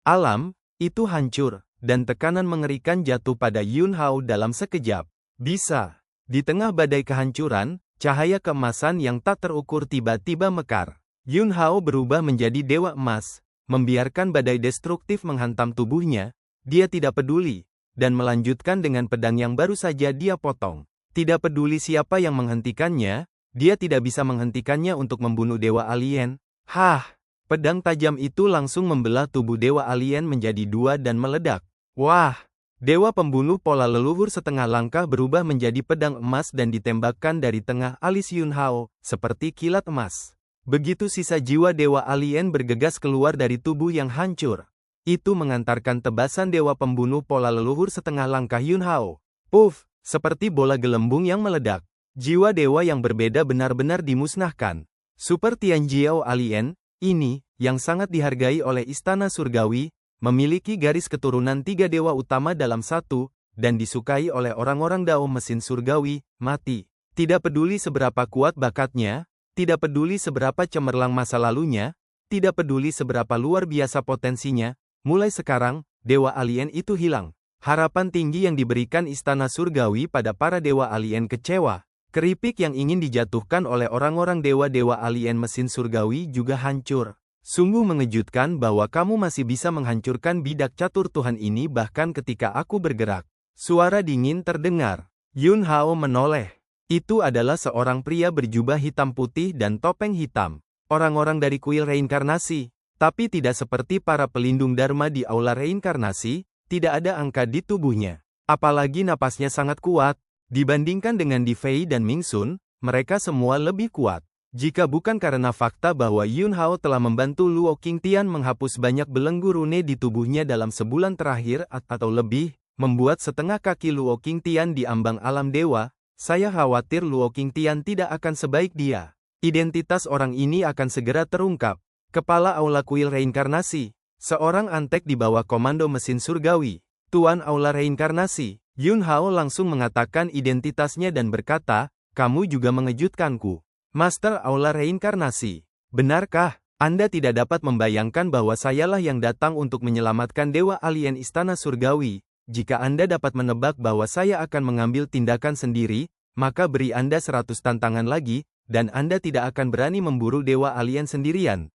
Alam, itu hancur, dan tekanan mengerikan jatuh pada Yun Hao dalam sekejap. Bisa. Di tengah badai kehancuran, cahaya keemasan yang tak terukur tiba-tiba mekar. Yun Hao berubah menjadi Dewa Emas, membiarkan badai destruktif menghantam tubuhnya. Dia tidak peduli, dan melanjutkan dengan pedang yang baru saja dia potong. Tidak peduli siapa yang menghentikannya, dia tidak bisa menghentikannya untuk membunuh Dewa Alien. Hah! Pedang tajam itu langsung membelah tubuh Dewa Alien menjadi dua dan meledak. Wah! Dewa pembunuh pola leluhur setengah langkah berubah menjadi pedang emas dan ditembakkan dari tengah alis Yun Hao, seperti kilat emas. Begitu sisa jiwa Dewa Alien bergegas keluar dari tubuh yang hancur. Itu mengantarkan tebasan Dewa pembunuh pola leluhur setengah langkah Yun Hao. Puff! Seperti bola gelembung yang meledak. Jiwa dewa yang berbeda benar-benar dimusnahkan. Super Tianjiao Alien, ini, yang sangat dihargai oleh Istana Surgawi, memiliki garis keturunan 3 dewa utama dalam satu, dan disukai oleh orang-orang Dao mesin surgawi, mati. Tidak peduli seberapa kuat bakatnya, tidak peduli seberapa cemerlang masa lalunya, tidak peduli seberapa luar biasa potensinya, mulai sekarang, Dewa Alien itu hilang. Harapan tinggi yang diberikan Istana Surgawi pada para Dewa Alien kecewa. Keripik yang ingin dijatuhkan oleh orang-orang dewa-dewa alien mesin surgawi juga hancur. Sungguh mengejutkan bahwa kamu masih bisa menghancurkan bidak catur Tuhan ini bahkan ketika aku bergerak. Suara dingin terdengar. Yun Hao menoleh. Itu adalah seorang pria berjubah hitam putih dan topeng hitam. Orang-orang dari kuil reinkarnasi. Tapi tidak seperti para pelindung Dharma di aula reinkarnasi, tidak ada angka di tubuhnya. Apalagi napasnya sangat kuat. Dibandingkan dengan Di Fei dan Ming Sun, mereka semua lebih kuat. Jika bukan karena fakta bahwa Yun Hao telah membantu Luo Qingtian menghapus banyak belenggu rune di tubuhnya dalam sebulan terakhir atau lebih, membuat setengah kaki Luo Qingtian di ambang alam dewa, saya khawatir Luo Qingtian tidak akan sebaik dia. Identitas orang ini akan segera terungkap. Kepala Aula Kuil Reinkarnasi, seorang antek di bawah komando mesin surgawi, Tuan Aula Reinkarnasi. Yun Hao langsung mengatakan identitasnya dan berkata, kamu juga mengejutkanku. Master Aula Reinkarnasi. Benarkah, Anda tidak dapat membayangkan bahwa sayalah yang datang untuk menyelamatkan Dewa Alien Istana Surgawi? Jika Anda dapat menebak bahwa saya akan mengambil tindakan sendiri, maka beri Anda 100 tantangan lagi, dan Anda tidak akan berani memburu Dewa Alien sendirian.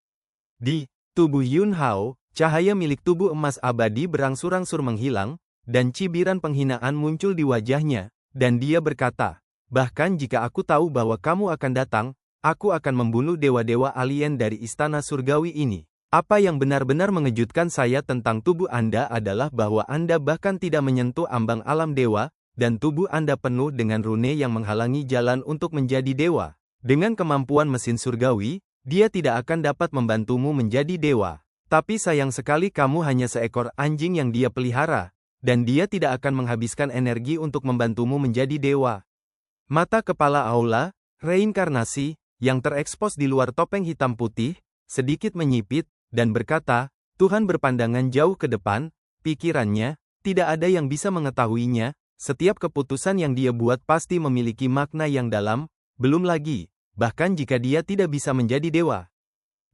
Di tubuh Yun Hao, cahaya milik tubuh emas abadi berangsur-angsur menghilang, dan cibiran penghinaan muncul di wajahnya, dan dia berkata, bahkan jika aku tahu bahwa kamu akan datang, aku akan membunuh dewa-dewa alien dari istana surgawi ini. Apa yang benar-benar mengejutkan saya tentang tubuh Anda adalah bahwa Anda bahkan tidak menyentuh ambang alam dewa, dan tubuh Anda penuh dengan rune yang menghalangi jalan untuk menjadi dewa. Dengan kemampuan mesin surgawi, dia tidak akan dapat membantumu menjadi dewa. Tapi sayang sekali kamu hanya seekor anjing yang dia pelihara. Dan dia tidak akan menghabiskan energi untuk membantumu menjadi dewa. Mata kepala aula, reinkarnasi, yang terekspos di luar topeng hitam putih, sedikit menyipit, dan berkata, Tuhan berpandangan jauh ke depan, pikirannya, tidak ada yang bisa mengetahuinya, setiap keputusan yang dia buat pasti memiliki makna yang dalam, belum lagi, bahkan jika dia tidak bisa menjadi dewa.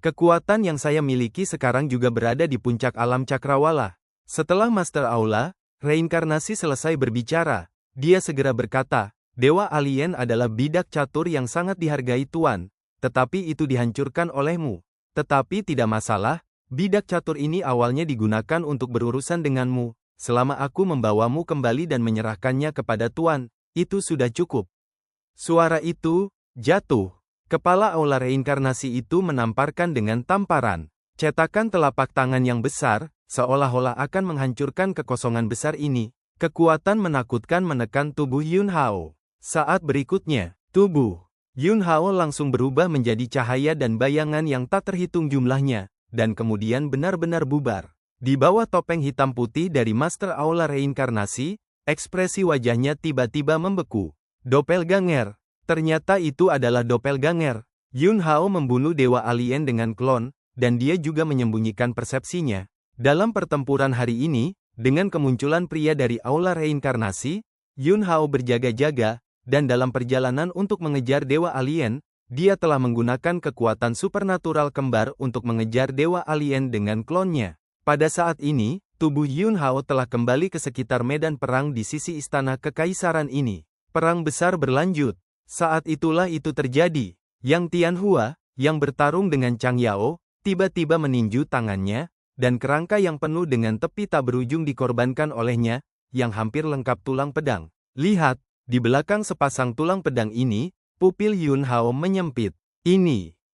Kekuatan yang saya miliki sekarang juga berada di puncak alam cakrawala. Setelah Master Aula, reinkarnasi selesai berbicara, Dia segera berkata, Dewa alien adalah bidak catur yang sangat dihargai Tuan, tetapi itu dihancurkan olehmu. Tetapi tidak masalah, bidak catur ini awalnya digunakan untuk berurusan denganmu. Selama aku membawamu kembali dan menyerahkannya kepada Tuan, itu sudah cukup. Suara itu jatuh. Kepala aula reinkarnasi itu menamparkan dengan tamparan. Cetakan telapak tangan yang besar, seolah-olah akan menghancurkan kekosongan besar ini. Kekuatan menakutkan menekan tubuh Yun Hao. Saat berikutnya, tubuh Yun Hao langsung berubah menjadi cahaya dan bayangan yang tak terhitung jumlahnya, dan kemudian benar-benar bubar. Di bawah topeng hitam putih dari Master Aula Reinkarnasi, ekspresi wajahnya tiba-tiba membeku. Doppelganger. Ternyata itu adalah doppelganger. Yun Hao membunuh dewa alien dengan klon, dan dia juga menyembunyikan persepsinya. Dalam pertempuran hari ini, dengan kemunculan pria dari Aula Reinkarnasi, Yun Hao berjaga-jaga, dan dalam perjalanan untuk mengejar dewa alien, dia telah menggunakan kekuatan supernatural kembar untuk mengejar dewa alien dengan klonnya. Pada saat ini, tubuh Yun Hao telah kembali ke sekitar medan perang di sisi istana kekaisaran ini. Perang besar berlanjut. Saat itulah itu terjadi. Yang Tianhua, yang bertarung dengan Chang Yao, tiba-tiba meninju tangannya, dan kerangka yang penuh dengan tepi tak berujung dikorbankan olehnya, yang hampir lengkap tulang pedang. Lihat, di belakang sepasang tulang pedang ini, pupil Yun Hao menyempit.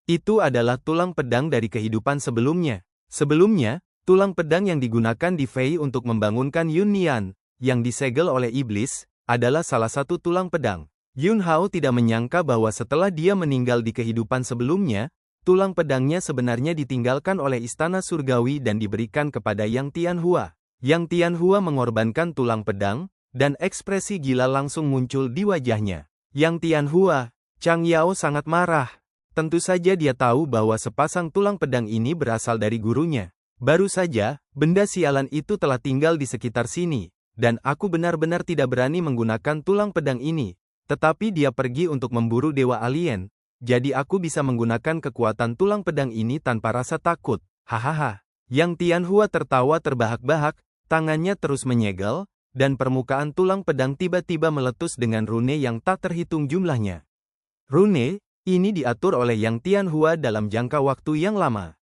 Itu adalah tulang pedang dari kehidupan sebelumnya. Sebelumnya, tulang pedang yang digunakan di Fei untuk membangunkan Yun Nian, yang disegel oleh iblis, adalah salah satu tulang pedang. Yun Hao tidak menyangka bahwa setelah dia meninggal di kehidupan sebelumnya, tulang pedangnya sebenarnya ditinggalkan oleh istana surgawi dan diberikan kepada Yang Tianhua. Yang Tianhua mengorbankan tulang pedang, dan ekspresi gila langsung muncul di wajahnya. Yang Tianhua, Chang Yao sangat marah. Tentu saja dia tahu bahwa sepasang tulang pedang ini berasal dari gurunya. Baru saja, benda sialan itu telah tinggal di sekitar sini, dan aku benar-benar tidak berani menggunakan tulang pedang ini. Tetapi dia pergi untuk memburu dewa alien. Jadi aku bisa menggunakan kekuatan tulang pedang ini tanpa rasa takut. Hahaha. Yang Tianhua tertawa terbahak-bahak, tangannya terus menyegel, dan permukaan tulang pedang tiba-tiba meletus dengan rune yang tak terhitung jumlahnya. Rune ini diatur oleh Yang Tianhua dalam jangka waktu yang lama.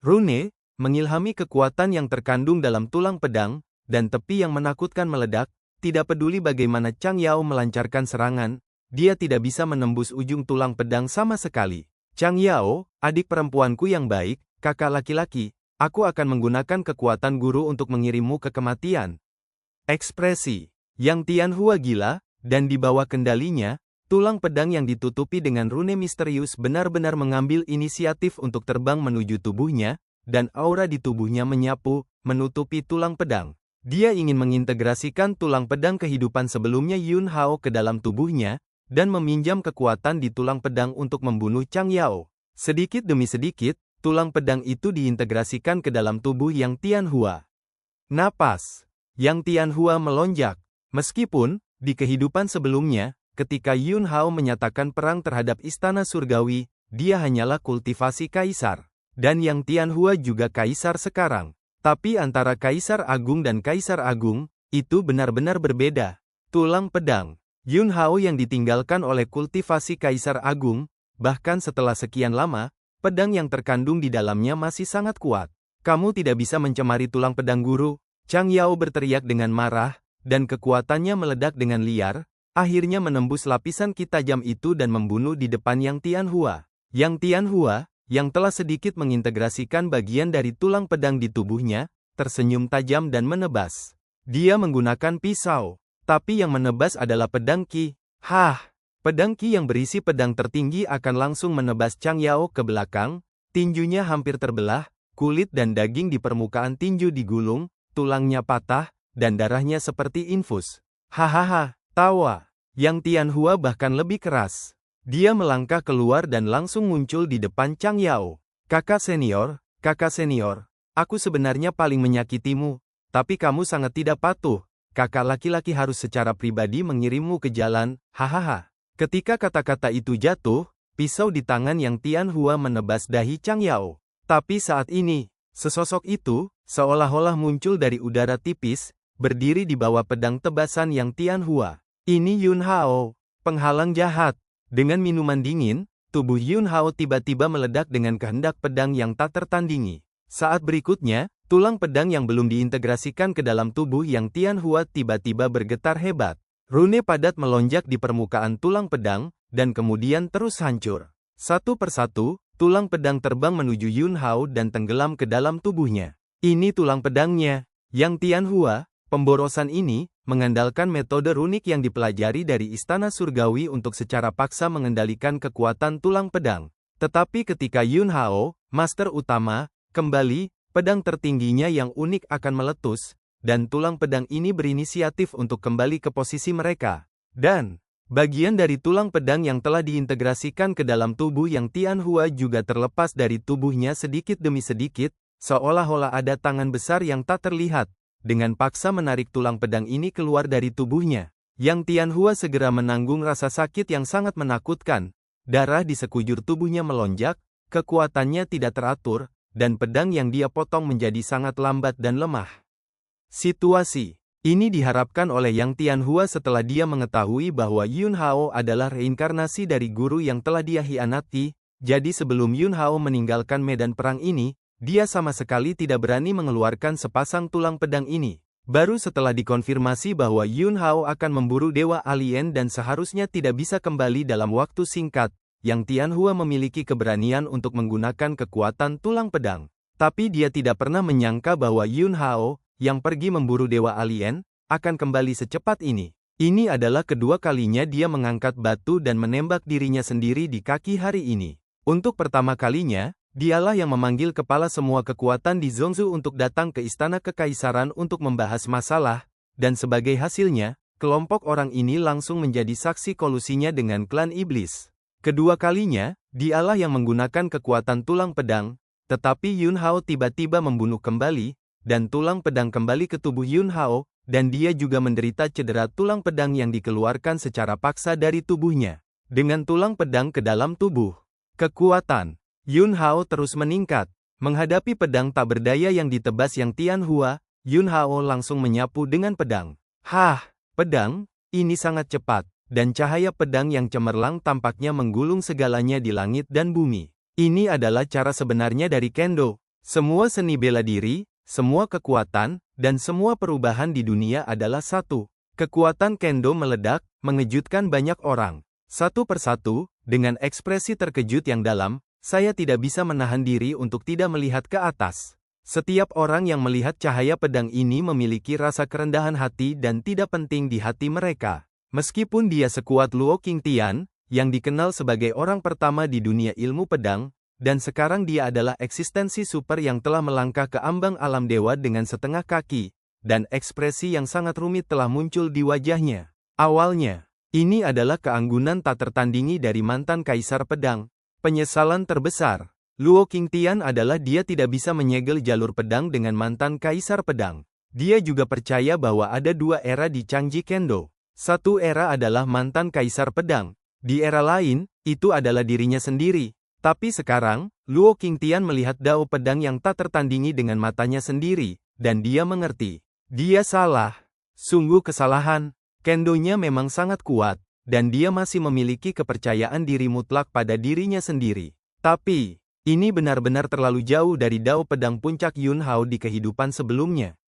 Rune mengilhami kekuatan yang terkandung dalam tulang pedang, dan tepi yang menakutkan meledak. Tidak peduli bagaimana Chang Yao melancarkan serangan, dia tidak bisa menembus ujung tulang pedang sama sekali. Chang Yao, adik perempuanku yang baik, kakak laki-laki, aku akan menggunakan kekuatan guru untuk mengirimmu ke kematian. Ekspresi Yang Tianhua gila, dan di bawah kendalinya, tulang pedang yang ditutupi dengan rune misterius benar-benar mengambil inisiatif untuk terbang menuju tubuhnya, dan aura di tubuhnya menyapu, menutupi tulang pedang. Dia ingin mengintegrasikan tulang pedang kehidupan sebelumnya Yun Hao ke dalam tubuhnya, dan meminjam kekuatan di tulang pedang untuk membunuh Chang Yao. Sedikit demi sedikit, tulang pedang itu diintegrasikan ke dalam tubuh Yang Tianhua. Napas Yang Tianhua melonjak. Meskipun, di kehidupan sebelumnya, ketika Yun Hao menyatakan perang terhadap istana surgawi, dia hanyalah kultivasi kaisar. Dan Yang Tianhua juga kaisar sekarang. Tapi antara Kaisar Agung dan Kaisar Agung, itu benar-benar berbeda. Tulang pedang Yun Hao yang ditinggalkan oleh kultivasi Kaisar Agung, bahkan setelah sekian lama, pedang yang terkandung di dalamnya masih sangat kuat. Kamu tidak bisa mencemari tulang pedang guru. Chang Yao berteriak dengan marah, dan kekuatannya meledak dengan liar, akhirnya menembus lapisan ki tajam itu dan membunuh di depan Yang Tianhua. Yang Tianhua, yang telah sedikit mengintegrasikan bagian dari tulang pedang di tubuhnya, tersenyum tajam dan menebas. Dia menggunakan pisau, tapi yang menebas adalah pedang ki. Pedang ki yang berisi pedang tertinggi akan langsung menebas Chang Yao ke belakang, tinjunya hampir terbelah, kulit dan daging di permukaan tinju digulung, tulangnya patah, dan darahnya seperti infus. Hahaha, tawa. Yang Tianhua bahkan lebih keras. Dia melangkah keluar dan langsung muncul di depan Chang Yao. Kakak senior, aku sebenarnya paling menyakitimu, tapi kamu sangat tidak patuh. Kakak laki-laki harus secara pribadi mengirimmu ke jalan, hahaha. Ketika kata-kata itu jatuh, pisau di tangan Yang Tianhua menebas dahi Chang Yao. Tapi saat ini, sesosok itu, seolah-olah muncul dari udara tipis, berdiri di bawah pedang tebasan Yang Tianhua. Ini Yun Hao, penghalang jahat. Dengan minuman dingin, tubuh Yun Hao tiba-tiba meledak dengan kehendak pedang yang tak tertandingi. Saat berikutnya, tulang pedang yang belum diintegrasikan ke dalam tubuh Yang Tianhua tiba-tiba bergetar hebat. Rune padat melonjak di permukaan tulang pedang, dan kemudian terus hancur. Satu persatu, tulang pedang terbang menuju Yun Hao dan tenggelam ke dalam tubuhnya. Ini tulang pedangnya. Yang Tianhua, pemborosan ini, mengandalkan metode runik yang dipelajari dari Istana Surgawi untuk secara paksa mengendalikan kekuatan tulang pedang. Tetapi ketika Yun Hao, master utama, kembali, pedang tertingginya yang unik akan meletus, dan tulang pedang ini berinisiatif untuk kembali ke posisi mereka. Dan, bagian dari tulang pedang yang telah diintegrasikan ke dalam tubuh Yang Tianhua juga terlepas dari tubuhnya sedikit demi sedikit, seolah-olah ada tangan besar yang tak terlihat, dengan paksa menarik tulang pedang ini keluar dari tubuhnya. Yang Tianhua segera menanggung rasa sakit yang sangat menakutkan. Darah di sekujur tubuhnya melonjak, kekuatannya tidak teratur, dan pedang yang dia potong menjadi sangat lambat dan lemah. Situasi ini diharapkan oleh Yang Tianhua setelah dia mengetahui bahwa Yun Hao adalah reinkarnasi dari guru yang telah dia hianati, jadi sebelum Yun Hao meninggalkan medan perang ini, dia sama sekali tidak berani mengeluarkan sepasang tulang pedang ini. Baru setelah dikonfirmasi bahwa Yun Hao akan memburu dewa alien dan seharusnya tidak bisa kembali dalam waktu singkat, Yang Tianhua memiliki keberanian untuk menggunakan kekuatan tulang pedang. Tapi dia tidak pernah menyangka bahwa Yun Hao, yang pergi memburu dewa alien, akan kembali secepat ini. Ini adalah kedua kalinya dia mengangkat batu dan menembak dirinya sendiri di kaki hari ini. Untuk pertama kalinya, dialah yang memanggil kepala semua kekuatan di Zhongzhou untuk datang ke Istana Kekaisaran untuk membahas masalah, dan sebagai hasilnya, kelompok orang ini langsung menjadi saksi kolusinya dengan klan iblis. Kedua kalinya, dialah yang menggunakan kekuatan tulang pedang, tetapi Yun Hao tiba-tiba membunuh kembali, dan tulang pedang kembali ke tubuh Yun Hao, dan dia juga menderita cedera tulang pedang yang dikeluarkan secara paksa dari tubuhnya. Dengan tulang pedang ke dalam tubuh, kekuatan Yun Hao terus meningkat. Menghadapi pedang tak berdaya yang ditebas Yang Tianhua, Yun Hao langsung menyapu dengan pedang. Hah, pedang, ini sangat cepat, dan cahaya pedang yang cemerlang tampaknya menggulung segalanya di langit dan bumi. Ini adalah cara sebenarnya dari Kendo. Semua seni bela diri, semua kekuatan, dan semua perubahan di dunia adalah satu. Kekuatan Kendo meledak, mengejutkan banyak orang. Satu persatu, dengan ekspresi terkejut yang dalam, saya tidak bisa menahan diri untuk tidak melihat ke atas. Setiap orang yang melihat cahaya pedang ini memiliki rasa kerendahan hati dan tidak penting di hati mereka. Meskipun dia sekuat Luo Qingtian, yang dikenal sebagai orang pertama di dunia ilmu pedang, dan sekarang dia adalah eksistensi super yang telah melangkah ke ambang alam dewa dengan setengah kaki, dan ekspresi yang sangat rumit telah muncul di wajahnya. Awalnya, ini adalah keanggunan tak tertandingi dari mantan kaisar pedang. Penyesalan terbesar Luo Qingtian adalah dia tidak bisa menyegel jalur pedang dengan mantan kaisar pedang. Dia juga percaya bahwa ada dua era di Changji Kendo. Satu era adalah mantan kaisar pedang. Di era lain, itu adalah dirinya sendiri. Tapi sekarang, Luo Qingtian melihat dao pedang yang tak tertandingi dengan matanya sendiri, dan dia mengerti. Dia salah. Sungguh kesalahan. Kendonya memang sangat kuat, dan dia masih memiliki kepercayaan diri mutlak pada dirinya sendiri. Tapi, ini benar-benar terlalu jauh dari dao pedang puncak Yun Hao di kehidupan sebelumnya.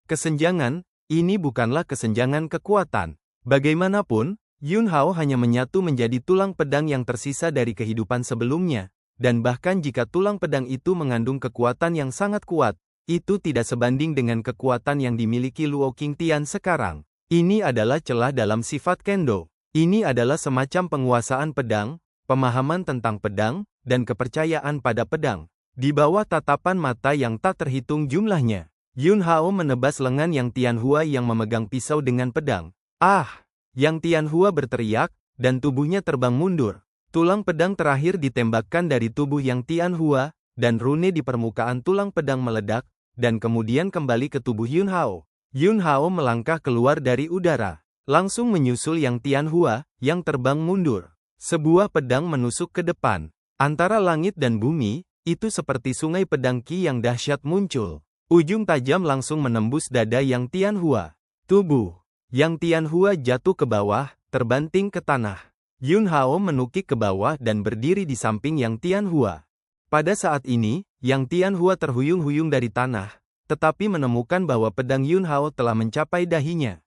Kesenjangan, ini bukanlah kesenjangan kekuatan. Bagaimanapun, Yun Hao hanya menyatu menjadi tulang pedang yang tersisa dari kehidupan sebelumnya, dan bahkan jika tulang pedang itu mengandung kekuatan yang sangat kuat, itu tidak sebanding dengan kekuatan yang dimiliki Luo Qingtian sekarang. Ini adalah celah dalam sifat Kendo. Ini adalah semacam penguasaan pedang, pemahaman tentang pedang, dan kepercayaan pada pedang. Di bawah tatapan mata yang tak terhitung jumlahnya, Yun Hao menebas lengan Yang Tianhua yang memegang pisau dengan pedang. Ah! Yang Tianhua berteriak, dan tubuhnya terbang mundur. Tulang pedang terakhir ditembakkan dari tubuh Yang Tianhua, dan rune di permukaan tulang pedang meledak, dan kemudian kembali ke tubuh Yun Hao. Yun Hao melangkah keluar dari udara, langsung menyusul Yang Tianhua, yang terbang mundur. Sebuah pedang menusuk ke depan. Antara langit dan bumi, itu seperti sungai pedang Qi yang dahsyat muncul. Ujung tajam langsung menembus dada Yang Tianhua. Tubuh Yang Tianhua jatuh ke bawah, terbanting ke tanah. Yun Hao menukik ke bawah dan berdiri di samping Yang Tianhua. Pada saat ini, Yang Tianhua terhuyung-huyung dari tanah, tetapi menemukan bahwa pedang Yun Hao telah mencapai dahinya.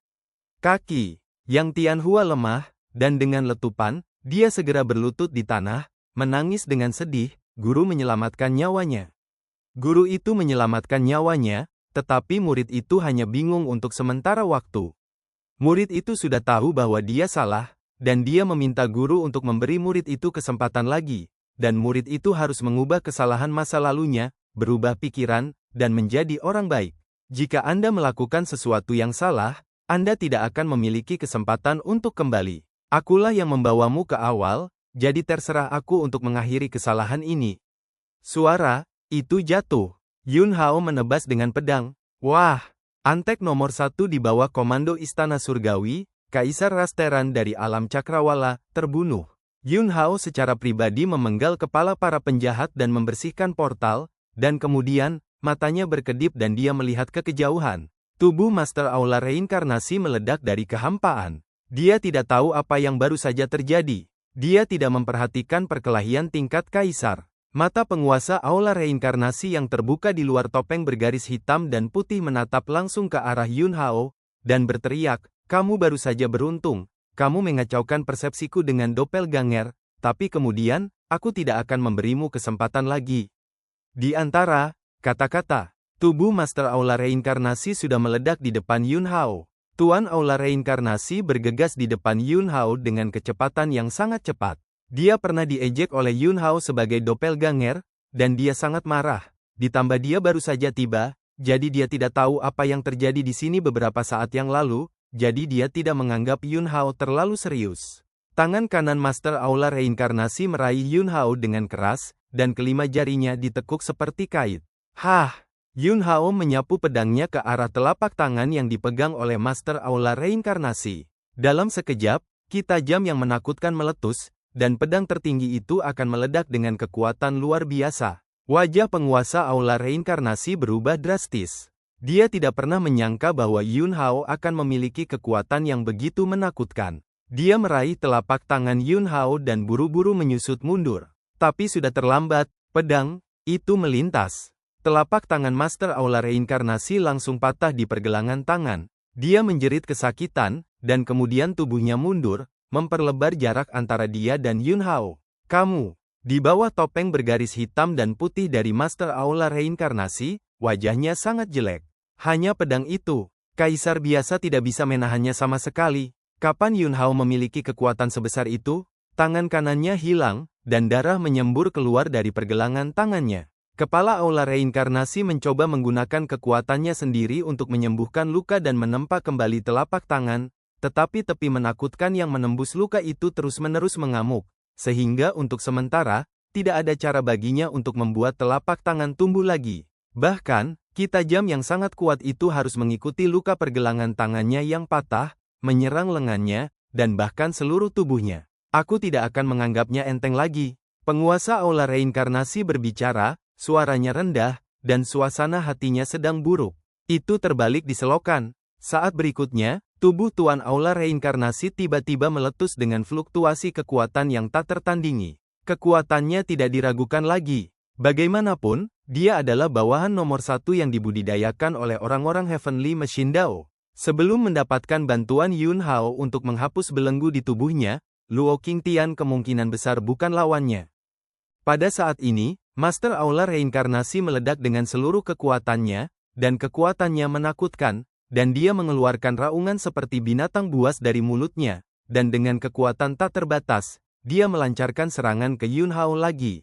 Kaki Yang Tianhua lemah, dan dengan letupan, dia segera berlutut di tanah, menangis dengan sedih. Guru menyelamatkan nyawanya. Guru itu menyelamatkan nyawanya, tetapi murid itu hanya bingung untuk sementara waktu. Murid itu sudah tahu bahwa dia salah, dan dia meminta guru untuk memberi murid itu kesempatan lagi, dan murid itu harus mengubah kesalahan masa lalunya, berubah pikiran, dan menjadi orang baik. Jika Anda melakukan sesuatu yang salah, Anda tidak akan memiliki kesempatan untuk kembali. Akulah yang membawamu ke awal, jadi terserah aku untuk mengakhiri kesalahan ini. Suara itu jatuh. Yun Hao menebas dengan pedang. Wah! Antek nomor 1 di bawah komando Istana Surgawi, Kaisar Rasteran dari alam Cakrawala, terbunuh. Yun Hao secara pribadi memenggal kepala para penjahat dan membersihkan portal, dan kemudian, matanya berkedip dan dia melihat ke kejauhan. Tubuh Master Aula Reinkarnasi meledak dari kehampaan. Dia tidak tahu apa yang baru saja terjadi. Dia tidak memperhatikan perkelahian tingkat kaisar. Mata penguasa Aula Reinkarnasi yang terbuka di luar topeng bergaris hitam dan putih menatap langsung ke arah Yun Hao, dan berteriak, "Kamu baru saja beruntung, kamu mengacaukan persepsiku dengan doppelganger, tapi kemudian, aku tidak akan memberimu kesempatan lagi." Di antara kata-kata, tubuh Master Aula Reinkarnasi sudah meledak di depan Yun Hao. Tuan Aula Reinkarnasi bergegas di depan Yun Hao dengan kecepatan yang sangat cepat. Dia pernah diejek oleh Yun Hao sebagai doppelganger, dan dia sangat marah. Ditambah dia baru saja tiba, jadi dia tidak tahu apa yang terjadi di sini beberapa saat yang lalu, jadi dia tidak menganggap Yun Hao terlalu serius. Tangan kanan Master Aula Reinkarnasi meraih Yun Hao dengan keras, dan kelima jarinya ditekuk seperti kait. Hah! Yun Hao menyapu pedangnya ke arah telapak tangan yang dipegang oleh Master Aula Reinkarnasi. Dalam sekejap, ki tajam yang menakutkan meletus, dan pedang tertinggi itu akan meledak dengan kekuatan luar biasa. Wajah penguasa Aula Reinkarnasi berubah drastis. Dia tidak pernah menyangka bahwa Yun Hao akan memiliki kekuatan yang begitu menakutkan. Dia meraih telapak tangan Yun Hao dan buru-buru menyusut mundur. Tapi sudah terlambat, pedang itu melintas. Telapak tangan Master Aula Reinkarnasi langsung patah di pergelangan tangan. Dia menjerit kesakitan, dan kemudian tubuhnya mundur, memperlebar jarak antara dia dan Yun Hao. Kamu, di bawah topeng bergaris hitam dan putih dari Master Aula Reinkarnasi, wajahnya sangat jelek. Hanya pedang itu, kaisar biasa tidak bisa menahannya sama sekali. Kapan Yun Hao memiliki kekuatan sebesar itu? Tangan kanannya hilang, dan darah menyembur keluar dari pergelangan tangannya. Kepala Aula Reinkarnasi mencoba menggunakan kekuatannya sendiri untuk menyembuhkan luka dan menempa kembali telapak tangan, tetapi tepi menakutkan yang menembus luka itu terus-menerus mengamuk, sehingga untuk sementara, tidak ada cara baginya untuk membuat telapak tangan tumbuh lagi. Bahkan, ki tajam yang sangat kuat itu harus mengikuti luka pergelangan tangannya yang patah, menyerang lengannya, dan bahkan seluruh tubuhnya. Aku tidak akan menganggapnya enteng lagi. Penguasa Aula Reinkarnasi berbicara, suaranya rendah, dan suasana hatinya sedang buruk. Itu terbalik di selokan. Saat berikutnya, tubuh Tuan Aula Reinkarnasi tiba-tiba meletus dengan fluktuasi kekuatan yang tak tertandingi. Kekuatannya tidak diragukan lagi. Bagaimanapun, dia adalah bawahan nomor 1 yang dibudidayakan oleh orang-orang Heavenly Machine Dao. Sebelum mendapatkan bantuan Yun Hao untuk menghapus belenggu di tubuhnya, Luo Qingtian kemungkinan besar bukan lawannya. Pada saat ini, Master Aula Reinkarnasi meledak dengan seluruh kekuatannya, dan kekuatannya menakutkan, dan dia mengeluarkan raungan seperti binatang buas dari mulutnya, dan dengan kekuatan tak terbatas, dia melancarkan serangan ke Yun Hao lagi.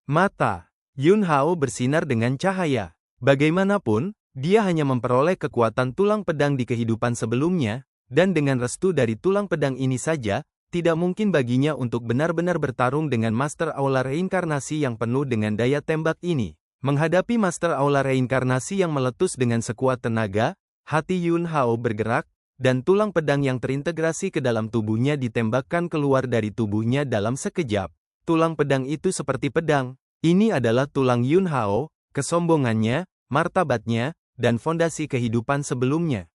Mata Yun Hao bersinar dengan cahaya. Bagaimanapun, dia hanya memperoleh kekuatan tulang pedang di kehidupan sebelumnya, dan dengan restu dari tulang pedang ini saja, tidak mungkin baginya untuk benar-benar bertarung dengan Master Aula Reinkarnasi yang penuh dengan daya tembak ini. Menghadapi Master Aula Reinkarnasi yang meletus dengan sekuat tenaga, hati Yun Hao bergerak, dan tulang pedang yang terintegrasi ke dalam tubuhnya ditembakkan keluar dari tubuhnya dalam sekejap. Tulang pedang itu seperti pedang. Ini adalah tulang Yun Hao, kesombongannya, martabatnya, dan fondasi kehidupan sebelumnya.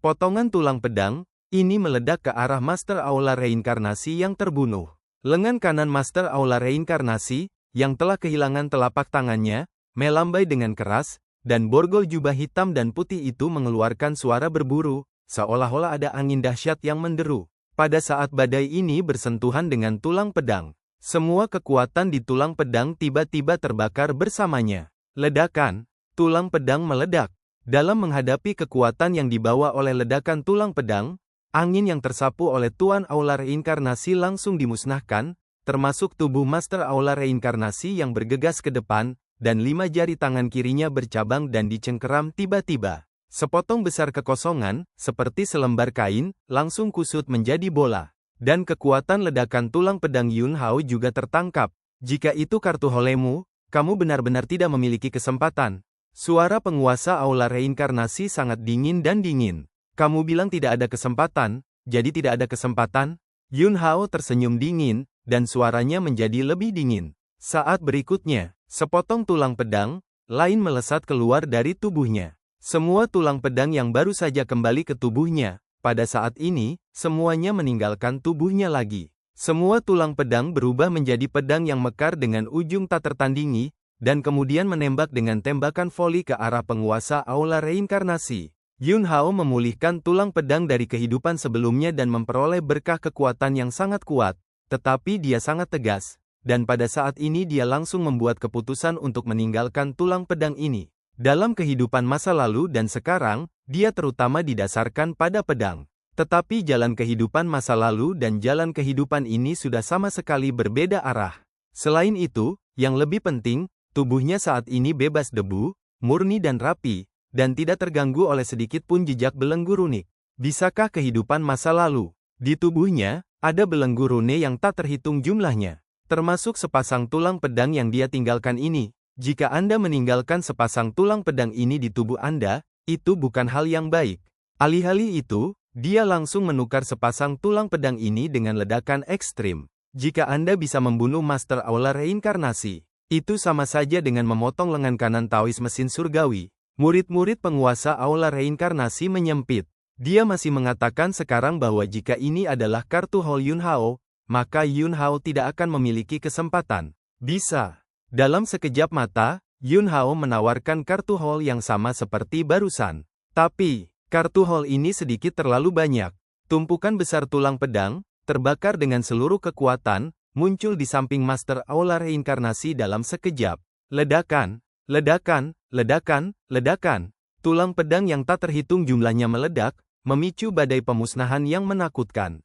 Potongan tulang pedang ini meledak ke arah Master Aula Reinkarnasi yang terbunuh. Lengan kanan Master Aula Reinkarnasi, yang telah kehilangan telapak tangannya, melambai dengan keras, dan borgol jubah hitam dan putih itu mengeluarkan suara berburu, seolah-olah ada angin dahsyat yang menderu. Pada saat badai ini bersentuhan dengan tulang pedang, semua kekuatan di tulang pedang tiba-tiba terbakar bersamanya. Ledakan, tulang pedang meledak. Dalam menghadapi kekuatan yang dibawa oleh ledakan tulang pedang, angin yang tersapu oleh Tuan Aula Reinkarnasi langsung dimusnahkan, termasuk tubuh Master Aula Reinkarnasi yang bergegas ke depan, dan 5 jari tangan kirinya bercabang dan dicengkeram tiba-tiba. Sepotong besar kekosongan, seperti selembar kain, langsung kusut menjadi bola. Dan kekuatan ledakan tulang pedang Yun Hao juga tertangkap. Jika itu kartu holemu, kamu benar-benar tidak memiliki kesempatan. Suara penguasa Aula Reinkarnasi sangat dingin dan dingin. Kamu bilang tidak ada kesempatan, jadi tidak ada kesempatan? Yun Hao tersenyum dingin, dan suaranya menjadi lebih dingin. Saat berikutnya, sepotong tulang pedang lain melesat keluar dari tubuhnya. Semua tulang pedang yang baru saja kembali ke tubuhnya, pada saat ini, semuanya meninggalkan tubuhnya lagi. Semua tulang pedang berubah menjadi pedang yang mekar dengan ujung tak tertandingi, dan kemudian menembak dengan tembakan voli ke arah penguasa Aula Reinkarnasi. Yun Hao memulihkan tulang pedang dari kehidupan sebelumnya dan memperoleh berkah kekuatan yang sangat kuat, tetapi dia sangat tegas, dan pada saat ini dia langsung membuat keputusan untuk meninggalkan tulang pedang ini. Dalam kehidupan masa lalu dan sekarang, dia terutama didasarkan pada pedang. Tetapi jalan kehidupan masa lalu dan jalan kehidupan ini sudah sama sekali berbeda arah. Selain itu, yang lebih penting, tubuhnya saat ini bebas debu, murni dan rapi, dan tidak terganggu oleh sedikit pun jejak belenggu runik. Bisakah kehidupan masa lalu? Di tubuhnya, ada belenggu rune yang tak terhitung jumlahnya, termasuk sepasang tulang pedang yang dia tinggalkan ini. Jika Anda meninggalkan sepasang tulang pedang ini di tubuh Anda, itu bukan hal yang baik. Alih-alih itu, dia langsung menukar sepasang tulang pedang ini dengan ledakan ekstrim. Jika Anda bisa membunuh Master Aula Reinkarnasi, itu sama saja dengan memotong lengan kanan Taois mesin surgawi. Murid-murid penguasa Aula Reinkarnasi menyempit. Dia masih mengatakan sekarang bahwa jika ini adalah kartu Hall Yun Hao, maka Yun Hao tidak akan memiliki kesempatan. Bisa. Dalam sekejap mata, Yun Hao menawarkan kartu Hall yang sama seperti barusan. Tapi, kartu Hall ini sedikit terlalu banyak. Tumpukan besar tulang pedang, terbakar dengan seluruh kekuatan, muncul di samping Master Aula Reinkarnasi dalam sekejap. Ledakan, ledakan, ledakan, ledakan. Tulang pedang yang tak terhitung jumlahnya meledak, memicu badai pemusnahan yang menakutkan.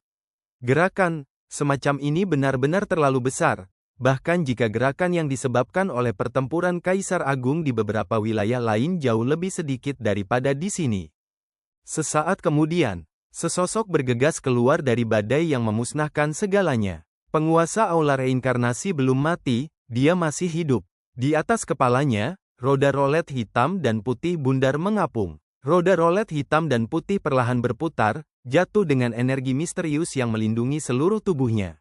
Gerakan semacam ini benar-benar terlalu besar. Bahkan jika gerakan yang disebabkan oleh pertempuran Kaisar Agung di beberapa wilayah lain jauh lebih sedikit daripada di sini. Sesaat kemudian, sesosok bergegas keluar dari badai yang memusnahkan segalanya. Penguasa Aula Reinkarnasi belum mati, dia masih hidup. Di atas kepalanya, roda rolet hitam dan putih bundar mengapung. Roda rolet hitam dan putih perlahan berputar, jatuh dengan energi misterius yang melindungi seluruh tubuhnya.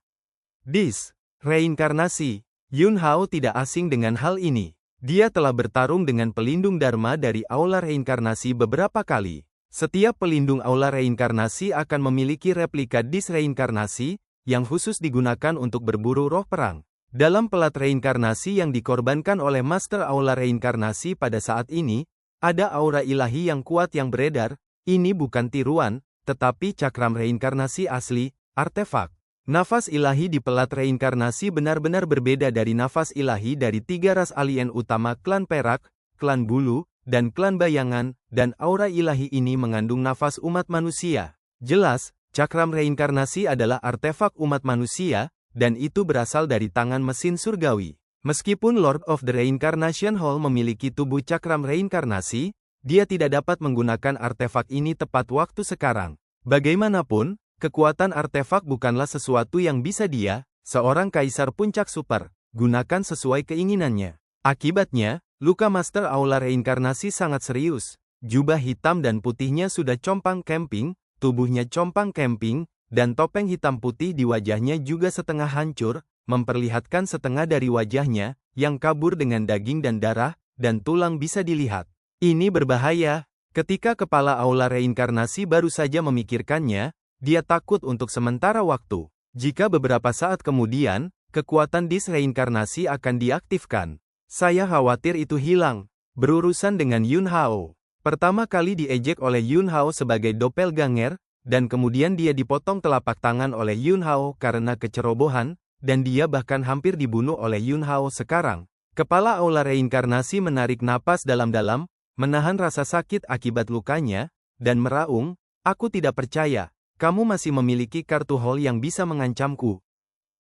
Reinkarnasi. Yun Hao tidak asing dengan hal ini. Dia telah bertarung dengan pelindung Dharma dari Aula Reinkarnasi beberapa kali. Setiap pelindung Aula Reinkarnasi akan memiliki replika dis reinkarnasi, yang khusus digunakan untuk berburu roh perang. Dalam pelat reinkarnasi yang dikorbankan oleh Master Aula Reinkarnasi pada saat ini, ada aura ilahi yang kuat yang beredar. Ini bukan tiruan, tetapi cakram reinkarnasi asli, artefak. Nafas ilahi di pelat reinkarnasi benar-benar berbeda dari nafas ilahi dari 3 ras alien utama klan Perak, klan Bulu, dan klan Bayangan, dan aura ilahi ini mengandung nafas umat manusia. Jelas, cakram reinkarnasi adalah artefak umat manusia, dan itu berasal dari tangan mesin surgawi. Meskipun Lord of the Reincarnation Hall memiliki tubuh cakram reinkarnasi, dia tidak dapat menggunakan artefak ini tepat waktu sekarang. Bagaimanapun, kekuatan artefak bukanlah sesuatu yang bisa dia, seorang kaisar puncak super, gunakan sesuai keinginannya. Akibatnya, luka Master Aula Reinkarnasi sangat serius. Jubah hitam dan putihnya sudah compang camping, tubuhnya compang camping, dan topeng hitam putih di wajahnya juga setengah hancur, memperlihatkan setengah dari wajahnya, yang kabur dengan daging dan darah, dan tulang bisa dilihat. Ini berbahaya. Ketika kepala aula reinkarnasi baru saja memikirkannya, dia takut untuk sementara waktu. Jika beberapa saat kemudian, kekuatan disreinkarnasi akan diaktifkan. Saya khawatir itu hilang. Berurusan dengan Yun Hao. Pertama kali diejek oleh Yun Hao sebagai doppelganger, dan kemudian dia dipotong telapak tangan oleh Yun Hao karena kecerobohan, dan dia bahkan hampir dibunuh oleh Yun Hao sekarang. Kepala aula reinkarnasi menarik napas dalam-dalam, menahan rasa sakit akibat lukanya, dan meraung, "Aku tidak percaya, kamu masih memiliki kartu hall yang bisa mengancamku."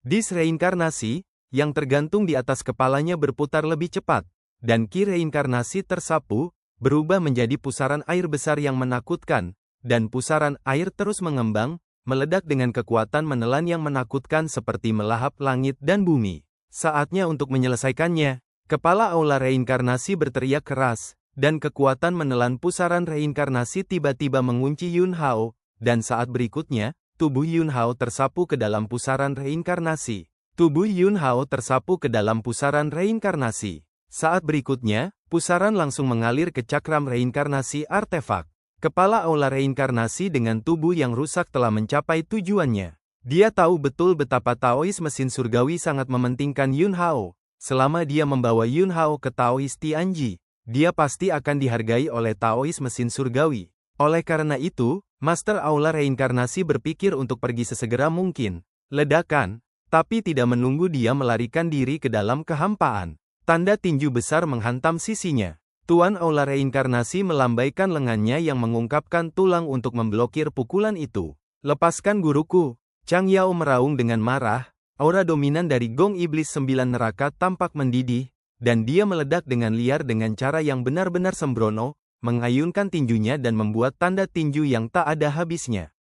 Disreinkarnasi, yang tergantung di atas kepalanya berputar lebih cepat, dan ki reinkarnasi tersapu, berubah menjadi pusaran air besar yang menakutkan, dan pusaran air terus mengembang, meledak dengan kekuatan menelan yang menakutkan seperti melahap langit dan bumi. Saatnya untuk menyelesaikannya. Kepala aula reinkarnasi berteriak keras, dan kekuatan menelan pusaran reinkarnasi tiba-tiba mengunci Yun Hao, dan saat berikutnya, tubuh Yun Hao tersapu ke dalam pusaran reinkarnasi. Tubuh Yun Hao tersapu ke dalam pusaran reinkarnasi. Saat berikutnya, pusaran langsung mengalir ke cakram reinkarnasi artefak. Kepala aula reinkarnasi dengan tubuh yang rusak telah mencapai tujuannya. Dia tahu betul betapa Taois mesin surgawi sangat mementingkan Yun Hao. Selama dia membawa Yun Hao ke Taois Tianji, dia pasti akan dihargai oleh Taois mesin surgawi. Oleh karena itu, Master Aula Reinkarnasi berpikir untuk pergi sesegera mungkin. Ledakan, tapi tidak menunggu dia melarikan diri ke dalam kehampaan. Tanda tinju besar menghantam sisinya. Tuan Aula Reinkarnasi melambaikan lengannya yang mengungkapkan tulang untuk memblokir pukulan itu. "Lepaskan guruku!" Chang Yao meraung dengan marah. Aura dominan dari Gong Iblis 9 Neraka tampak mendidih, dan dia meledak dengan liar dengan cara yang benar-benar sembrono, mengayunkan tinjunya dan membuat tanda tinju yang tak ada habisnya.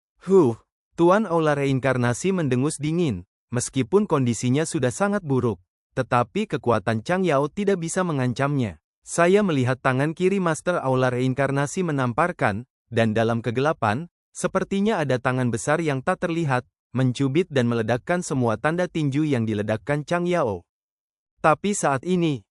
Tuan Aula Reinkarnasi mendengus dingin, meskipun kondisinya sudah sangat buruk, tetapi kekuatan Chang Yao tidak bisa mengancamnya. Saya melihat tangan kiri Master Aula Reinkarnasi menamparkan, dan dalam kegelapan, sepertinya ada tangan besar yang tak terlihat, mencubit dan meledakkan semua tanda tinju yang diledakkan Chang Yao. Tapi saat ini,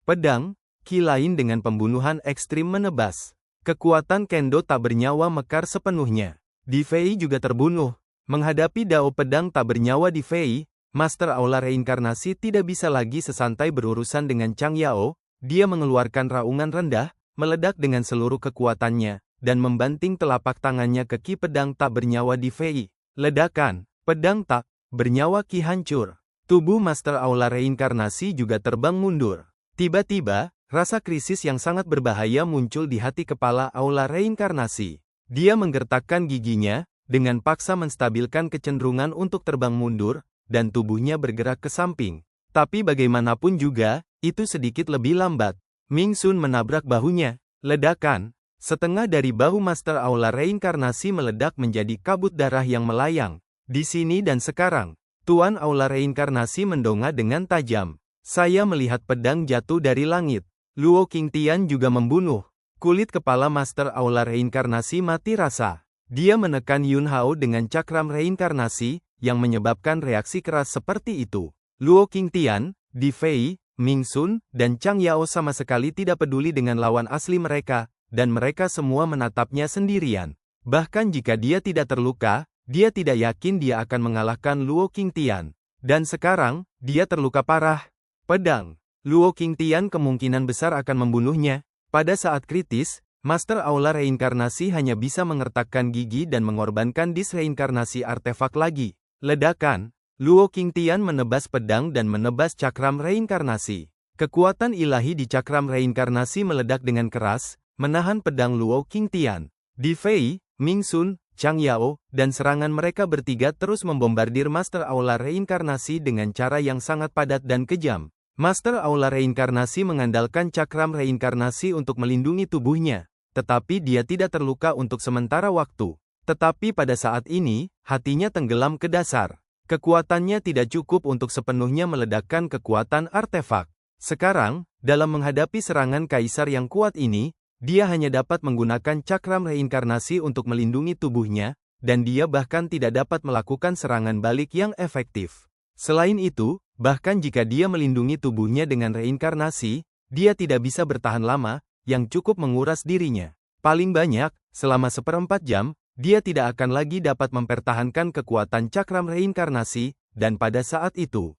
pedang, ki lain dengan pembunuhan ekstrim menebas. Kekuatan kendo tak bernyawa mekar sepenuhnya. Di Fei juga terbunuh. Menghadapi dao pedang tak bernyawa Di Fei, Master Aula Reinkarnasi tidak bisa lagi sesantai berurusan dengan Chang Yao. Dia mengeluarkan raungan rendah, meledak dengan seluruh kekuatannya, dan membanting telapak tangannya ke ki pedang tak bernyawa Di Fei. Ledakan, pedang tak bernyawa ki hancur. Tubuh Master Aula Reinkarnasi juga terbang mundur. Tiba-tiba, rasa krisis yang sangat berbahaya muncul di hati kepala Aula Reinkarnasi. Dia menggertakkan giginya, dengan paksa menstabilkan kecenderungan untuk terbang mundur, dan tubuhnya bergerak ke samping. Tapi bagaimanapun juga, itu sedikit lebih lambat. Ming Sun menabrak bahunya. Ledakan. Setengah dari bahu Master Aula Reinkarnasi meledak menjadi kabut darah yang melayang. Di sini dan sekarang, Tuan Aula Reinkarnasi mendongak dengan tajam. Saya melihat pedang jatuh dari langit. Luo Qingtian juga membunuh. Kulit kepala Master Aula Reinkarnasi mati rasa. Dia menekan Yun Hao dengan cakram reinkarnasi, yang menyebabkan reaksi keras seperti itu. Luo Qingtian, Di Fei, Ming Sun, dan Chang Yao sama sekali tidak peduli dengan lawan asli mereka, dan mereka semua menatapnya sendirian. Bahkan jika dia tidak terluka, dia tidak yakin dia akan mengalahkan Luo Qingtian. Dan sekarang, dia terluka parah. Pedang. Luo Qingtian kemungkinan besar akan membunuhnya. Pada saat kritis, Master Aula Reinkarnasi hanya bisa mengertakkan gigi dan mengorbankan disreinkarnasi artefak lagi. Ledakan. Luo Qingtian menebas pedang dan menebas cakram reinkarnasi. Kekuatan ilahi di cakram reinkarnasi meledak dengan keras, menahan pedang Luo Qingtian. Di Fei, Ming Sun, Chang Yao, dan serangan mereka bertiga terus membombardir Master Aula Reinkarnasi dengan cara yang sangat padat dan kejam. Master Aula Reinkarnasi mengandalkan cakram reinkarnasi untuk melindungi tubuhnya, tetapi dia tidak terluka untuk sementara waktu. Tetapi pada saat ini, hatinya tenggelam ke dasar. Kekuatannya tidak cukup untuk sepenuhnya meledakkan kekuatan artefak. Sekarang, dalam menghadapi serangan kaisar yang kuat ini, dia hanya dapat menggunakan cakram reinkarnasi untuk melindungi tubuhnya, dan dia bahkan tidak dapat melakukan serangan balik yang efektif. Selain itu, bahkan jika dia melindungi tubuhnya dengan reinkarnasi, dia tidak bisa bertahan lama, yang cukup menguras dirinya. Paling banyak, selama 1/4 jam, dia tidak akan lagi dapat mempertahankan kekuatan cakram reinkarnasi, dan pada saat itu,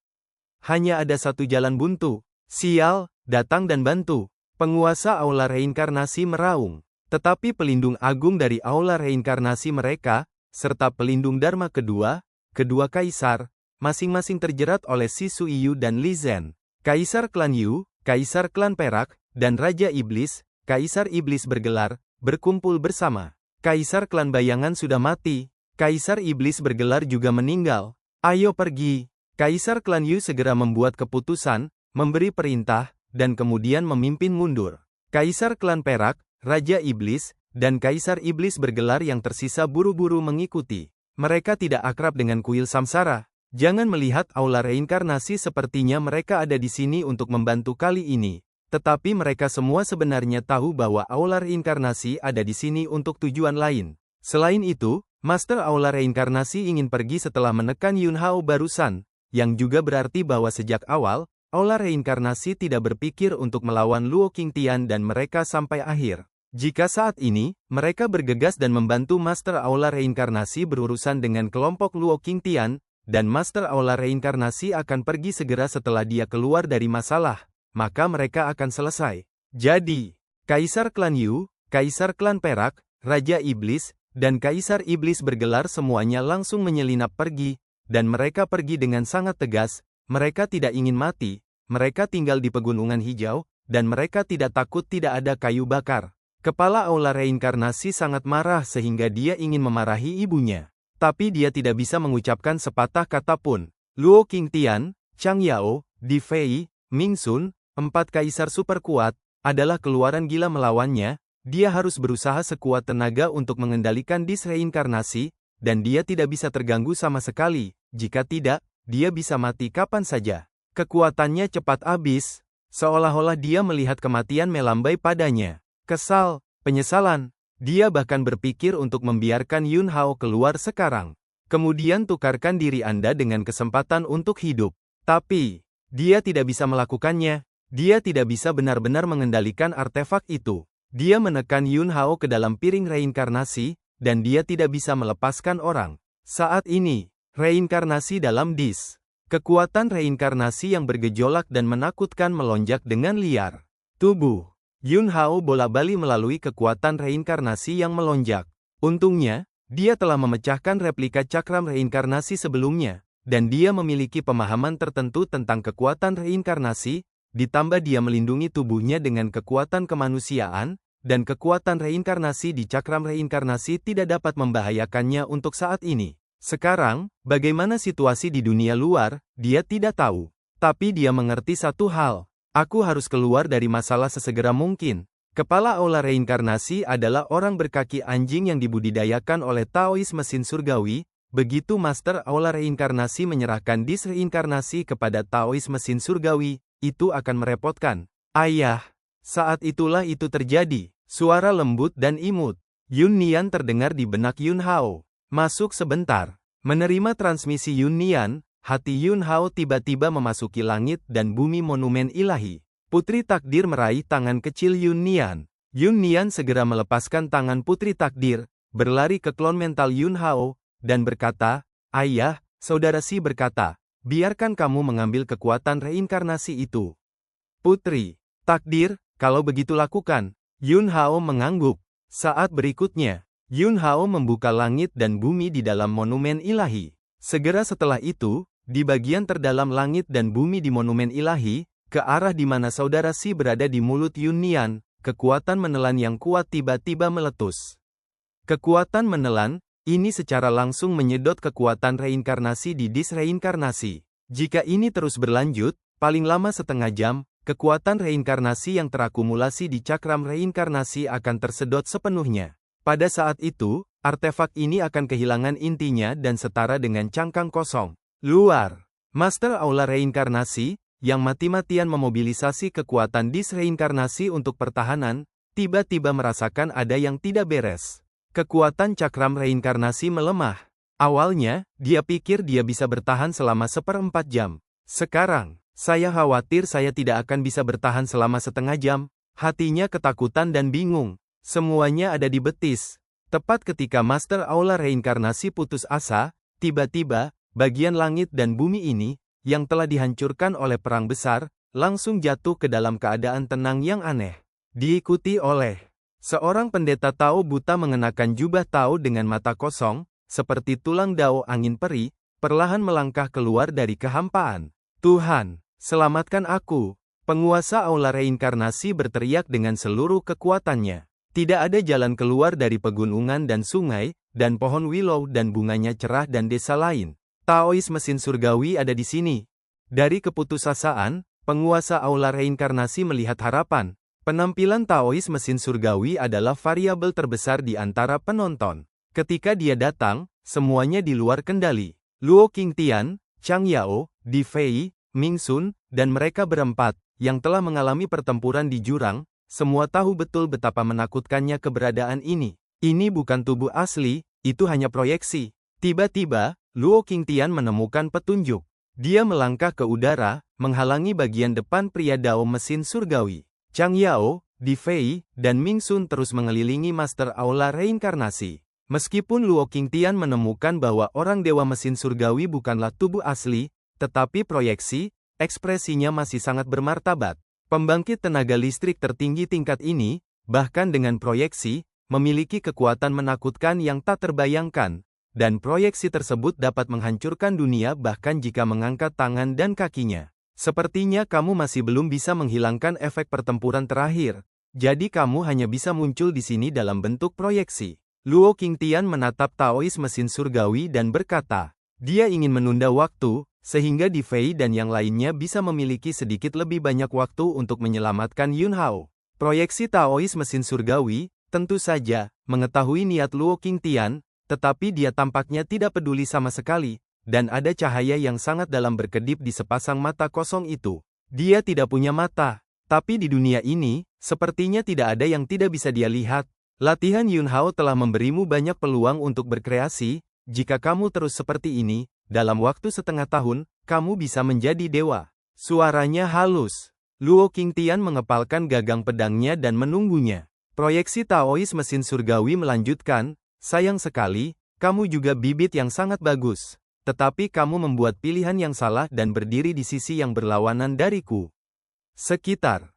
hanya ada satu jalan buntu. Sial, datang dan bantu. Penguasa aula reinkarnasi meraung. Tetapi pelindung agung dari aula reinkarnasi mereka, serta pelindung Dharma kedua kaisar, masing-masing terjerat oleh si Suiyu dan Li Zhen. Kaisar klan Yu, kaisar klan perak, dan Raja Iblis, kaisar iblis bergelar, berkumpul bersama. Kaisar klan bayangan sudah mati, kaisar iblis bergelar juga meninggal. Ayo pergi. Kaisar klan Yu segera membuat keputusan, memberi perintah, dan kemudian memimpin mundur. Kaisar klan perak, Raja Iblis, dan Kaisar Iblis bergelar yang tersisa buru-buru mengikuti. Mereka tidak akrab dengan kuil samsara. Jangan melihat aula reinkarnasi sepertinya mereka ada di sini untuk membantu kali ini. Tetapi mereka semua sebenarnya tahu bahwa aula reinkarnasi ada di sini untuk tujuan lain. Selain itu, Master Aula Reinkarnasi ingin pergi setelah menekan Yun Hao barusan, yang juga berarti bahwa sejak awal, Aula Reinkarnasi tidak berpikir untuk melawan Luo Qingtian dan mereka sampai akhir. Jika saat ini, mereka bergegas dan membantu Master Aula Reinkarnasi berurusan dengan kelompok Luo Qingtian, dan Master Aula Reinkarnasi akan pergi segera setelah dia keluar dari masalah, maka mereka akan selesai. Jadi, Kaisar Klan Yu, Kaisar Klan Perak, Raja Iblis, dan Kaisar Iblis bergelar semuanya langsung menyelinap pergi, dan mereka pergi dengan sangat tegas. Mereka tidak ingin mati, mereka tinggal di pegunungan hijau, dan mereka tidak takut tidak ada kayu bakar. Kepala Aula Reinkarnasi sangat marah sehingga dia ingin memarahi ibunya. Tapi dia tidak bisa mengucapkan sepatah kata pun. Luo Qingtian, Chang Yao, Di Fei, Ming Sun, 4 kaisar super kuat, adalah keluaran gila melawannya. Dia harus berusaha sekuat tenaga untuk mengendalikan disreinkarnasi, dan dia tidak bisa terganggu sama sekali. Jika tidak, dia bisa mati kapan saja. Kekuatannya cepat habis, seolah-olah dia melihat kematian melambai padanya. Kesal, penyesalan, dia bahkan berpikir untuk membiarkan Yun Hao keluar sekarang. Kemudian tukarkan diri Anda dengan kesempatan untuk hidup. Tapi, dia tidak bisa melakukannya. Dia tidak bisa benar-benar mengendalikan artefak itu. Dia menekan Yun Hao ke dalam piring reinkarnasi, dan dia tidak bisa melepaskan orang. Saat ini, reinkarnasi dalam dis. Kekuatan reinkarnasi yang bergejolak dan menakutkan melonjak dengan liar. Tubuh Yun Hao bola-bali melalui kekuatan reinkarnasi yang melonjak. Untungnya, dia telah memecahkan replika cakram reinkarnasi sebelumnya, dan dia memiliki pemahaman tertentu tentang kekuatan reinkarnasi, ditambah dia melindungi tubuhnya dengan kekuatan kemanusiaan, dan kekuatan reinkarnasi di cakram reinkarnasi tidak dapat membahayakannya untuk saat ini. Sekarang, bagaimana situasi di dunia luar, dia tidak tahu. Tapi dia mengerti satu hal. Aku harus keluar dari masalah sesegera mungkin. Kepala Aula Reinkarnasi adalah orang berkaki anjing yang dibudidayakan oleh Taois mesin surgawi. Begitu Master Aula Reinkarnasi menyerahkan disreinkarnasi kepada Taois mesin surgawi, itu akan merepotkan. Ayah, saat itulah itu terjadi. Suara lembut dan imut Yun Nian terdengar di benak Yun Hao. Masuk sebentar. Menerima transmisi Yun Nian, hati Yun Hao tiba-tiba memasuki langit dan bumi monumen ilahi. Putri Takdir meraih tangan kecil Yun Nian. Yun Nian segera melepaskan tangan Putri Takdir, berlari ke klon mental Yun Hao, dan berkata, "Ayah," saudara Si berkata, "biarkan kamu mengambil kekuatan reinkarnasi itu." Putri Takdir, kalau begitu lakukan. Yun Hao mengangguk. Saat berikutnya, Yun Hao membuka langit dan bumi di dalam monumen ilahi. Segera setelah itu, di bagian terdalam langit dan bumi di monumen ilahi, ke arah di mana saudara Si berada di mulut Yun Nian, kekuatan menelan yang kuat tiba-tiba meletus. Kekuatan menelan, ini secara langsung menyedot kekuatan reinkarnasi di disreinkarnasi. Jika ini terus berlanjut, paling lama setengah jam, kekuatan reinkarnasi yang terakumulasi di cakram reinkarnasi akan tersedot sepenuhnya. Pada saat itu, artefak ini akan kehilangan intinya dan setara dengan cangkang kosong. Luar, Master Aula Reinkarnasi, yang mati-matian memobilisasi kekuatan disreinkarnasi untuk pertahanan, tiba-tiba merasakan ada yang tidak beres. Kekuatan cakram reinkarnasi melemah. Awalnya, dia pikir dia bisa bertahan selama 1/4 jam. Sekarang, saya khawatir saya tidak akan bisa bertahan selama setengah jam. Hatinya ketakutan dan bingung. Semuanya ada di betis. Tepat ketika Master Aula Reinkarnasi putus asa, tiba-tiba, bagian langit dan bumi ini, yang telah dihancurkan oleh perang besar, langsung jatuh ke dalam keadaan tenang yang aneh. Diikuti oleh seorang pendeta Tao buta mengenakan jubah Tao dengan mata kosong, seperti tulang Dao angin peri, perlahan melangkah keluar dari kehampaan. Tuhan, selamatkan aku! Penguasa Aula Reinkarnasi berteriak dengan seluruh kekuatannya. Tidak ada jalan keluar dari pegunungan dan sungai, dan pohon willow dan bunganya cerah dan desa lain. Taois mesin surgawi ada di sini. Dari keputusasaan, penguasa Aula Reinkarnasi melihat harapan. Penampilan Taois mesin surgawi adalah variabel terbesar di antara penonton. Ketika dia datang, semuanya di luar kendali. Luo Qingtian, Chang Yao, Di Fei, Ming Sun, dan mereka berempat, yang telah mengalami pertempuran di jurang, semua tahu betul betapa menakutkannya keberadaan ini. Ini bukan tubuh asli, itu hanya proyeksi. Tiba-tiba, Luo Qingtian menemukan petunjuk. Dia melangkah ke udara, menghalangi bagian depan pria Dao mesin surgawi. Chang Yao, Di Fei, dan Ming Sun terus mengelilingi Master Aula Reinkarnasi. Meskipun Luo Qingtian menemukan bahwa orang dewa mesin surgawi bukanlah tubuh asli, tetapi proyeksi, ekspresinya masih sangat bermartabat. Pembangkit tenaga listrik tertinggi tingkat ini, bahkan dengan proyeksi, memiliki kekuatan menakutkan yang tak terbayangkan, dan proyeksi tersebut dapat menghancurkan dunia bahkan jika mengangkat tangan dan kakinya. Sepertinya kamu masih belum bisa menghilangkan efek pertempuran terakhir, jadi kamu hanya bisa muncul di sini dalam bentuk proyeksi. Luo Qingtian menatap Taois mesin surgawi dan berkata, dia ingin menunda waktu, sehingga Di Fei dan yang lainnya bisa memiliki sedikit lebih banyak waktu untuk menyelamatkan Yun Hao. Proyeksi Taois mesin surgawi, tentu saja, mengetahui niat Luo Qingtian, tetapi dia tampaknya tidak peduli sama sekali, dan ada cahaya yang sangat dalam berkedip di sepasang mata kosong itu. Dia tidak punya mata, tapi di dunia ini, sepertinya tidak ada yang tidak bisa dia lihat. Latihan Yun Hao telah memberimu banyak peluang untuk berkreasi, jika kamu terus seperti ini, dalam waktu setengah tahun, kamu bisa menjadi dewa. Suaranya halus. Luo Qingtian mengepalkan gagang pedangnya dan menunggunya. Proyeksi Taois mesin surgawi melanjutkan, sayang sekali, kamu juga bibit yang sangat bagus. Tetapi kamu membuat pilihan yang salah dan berdiri di sisi yang berlawanan dariku. Sekitar.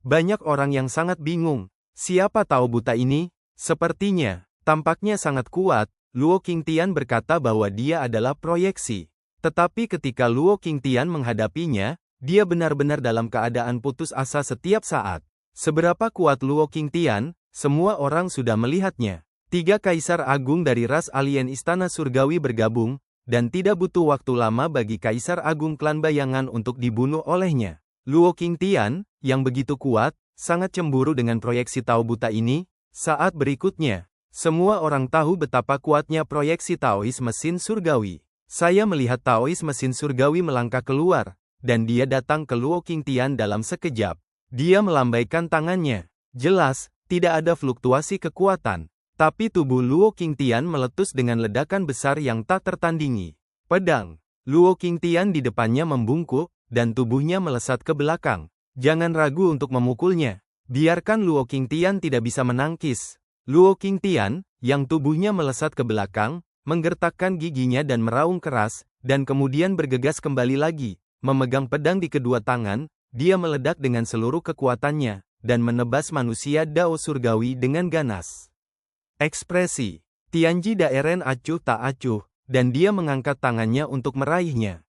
Banyak orang yang sangat bingung. Siapa Tao buta ini? Sepertinya, tampaknya sangat kuat. Luo Qingtian berkata bahwa dia adalah proyeksi. Tetapi ketika Luo Qingtian menghadapinya, dia benar-benar dalam keadaan putus asa setiap saat. Seberapa kuat Luo Qingtian, semua orang sudah melihatnya. 3 kaisar agung dari ras alien Istana Surgawi bergabung, dan tidak butuh waktu lama bagi kaisar agung klan bayangan untuk dibunuh olehnya. Luo Qingtian, yang begitu kuat, sangat cemburu dengan proyeksi Tao buta ini. Saat berikutnya, semua orang tahu betapa kuatnya proyeksi Taois mesin surgawi. Saya melihat Taois mesin surgawi melangkah keluar, dan dia datang ke Luo Qingtian dalam sekejap. Dia melambaikan tangannya. Jelas, tidak ada fluktuasi kekuatan. Tapi tubuh Luo Qingtian meletus dengan ledakan besar yang tak tertandingi. Pedang. Luo Qingtian di depannya membungkuk, dan tubuhnya melesat ke belakang. Jangan ragu untuk memukulnya. Biarkan Luo Qingtian tidak bisa menangkis. Luo Qingtian, yang tubuhnya melesat ke belakang, menggertakkan giginya dan meraung keras, dan kemudian bergegas kembali lagi. Memegang pedang di kedua tangan, dia meledak dengan seluruh kekuatannya, dan menebas manusia Dao surgawi dengan ganas. Ekspresi Tianji Daeren acuh tak acuh, dan dia mengangkat tangannya untuk meraihnya.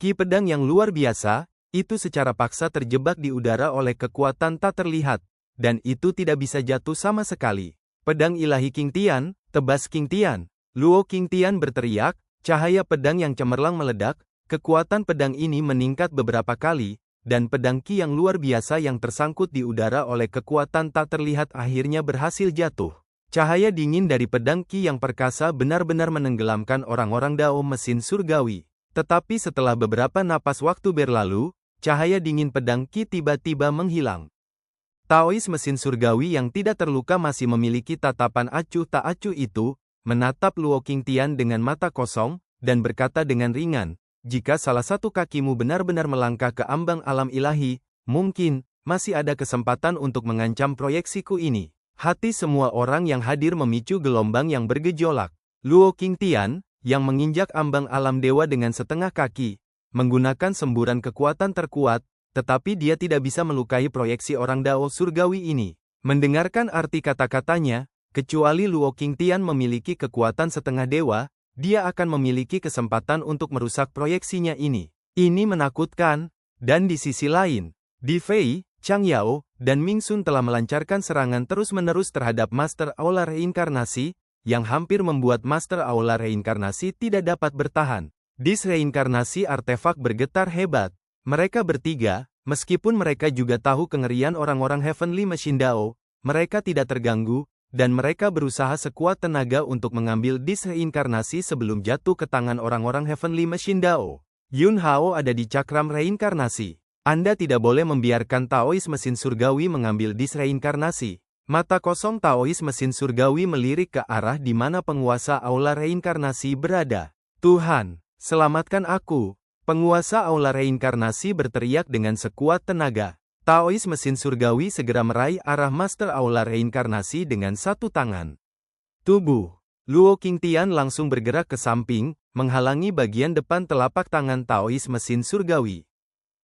Ki pedang yang luar biasa, itu secara paksa terjebak di udara oleh kekuatan tak terlihat, dan itu tidak bisa jatuh sama sekali. Pedang ilahi Qingtian, tebas Qingtian. Luo Qingtian berteriak, cahaya pedang yang cemerlang meledak, kekuatan pedang ini meningkat beberapa kali, dan pedang Qi yang luar biasa yang tersangkut di udara oleh kekuatan tak terlihat akhirnya berhasil jatuh. Cahaya dingin dari pedang Qi yang perkasa benar-benar menenggelamkan orang-orang Dao mesin surgawi. Tetapi setelah beberapa napas waktu berlalu, cahaya dingin pedang Qi tiba-tiba menghilang. Taois mesin surgawi yang tidak terluka masih memiliki tatapan acuh tak acuh itu, menatap Luo Qingtian dengan mata kosong, dan berkata dengan ringan, jika salah satu kakimu benar-benar melangkah ke ambang alam ilahi, mungkin, masih ada kesempatan untuk mengancam proyeksiku ini. Hati semua orang yang hadir memicu gelombang yang bergejolak. Luo Qingtian, yang menginjak ambang alam dewa dengan setengah kaki, menggunakan semburan kekuatan terkuat, tetapi dia tidak bisa melukai proyeksi orang Dao surgawi ini. Mendengarkan arti kata-katanya, kecuali Luo Qingtian memiliki kekuatan setengah dewa, dia akan memiliki kesempatan untuk merusak proyeksinya ini. Ini menakutkan. Dan di sisi lain, Di Fei, Chang Yao, dan Ming Sun telah melancarkan serangan terus-menerus terhadap Master Aula Reinkarnasi, yang hampir membuat Master Aula Reinkarnasi tidak dapat bertahan. Disreinkarnasi artefak bergetar hebat. Mereka bertiga, meskipun mereka juga tahu kengerian orang-orang Heavenly Machine Dao, mereka tidak terganggu, dan mereka berusaha sekuat tenaga untuk mengambil disreinkarnasi sebelum jatuh ke tangan orang-orang Heavenly Machine Dao. Yun Hao ada di cakram reinkarnasi. Anda tidak boleh membiarkan Taois mesin surgawi mengambil disreinkarnasi. Mata kosong Taois mesin surgawi melirik ke arah di mana penguasa aula reinkarnasi berada. Tuhan, selamatkan aku. Penguasa aula reinkarnasi berteriak dengan sekuat tenaga. Taois mesin surgawi segera meraih arah Master Aula Reinkarnasi dengan satu tangan. Tubuh Luo Qingtian langsung bergerak ke samping, menghalangi bagian depan telapak tangan Taois mesin surgawi.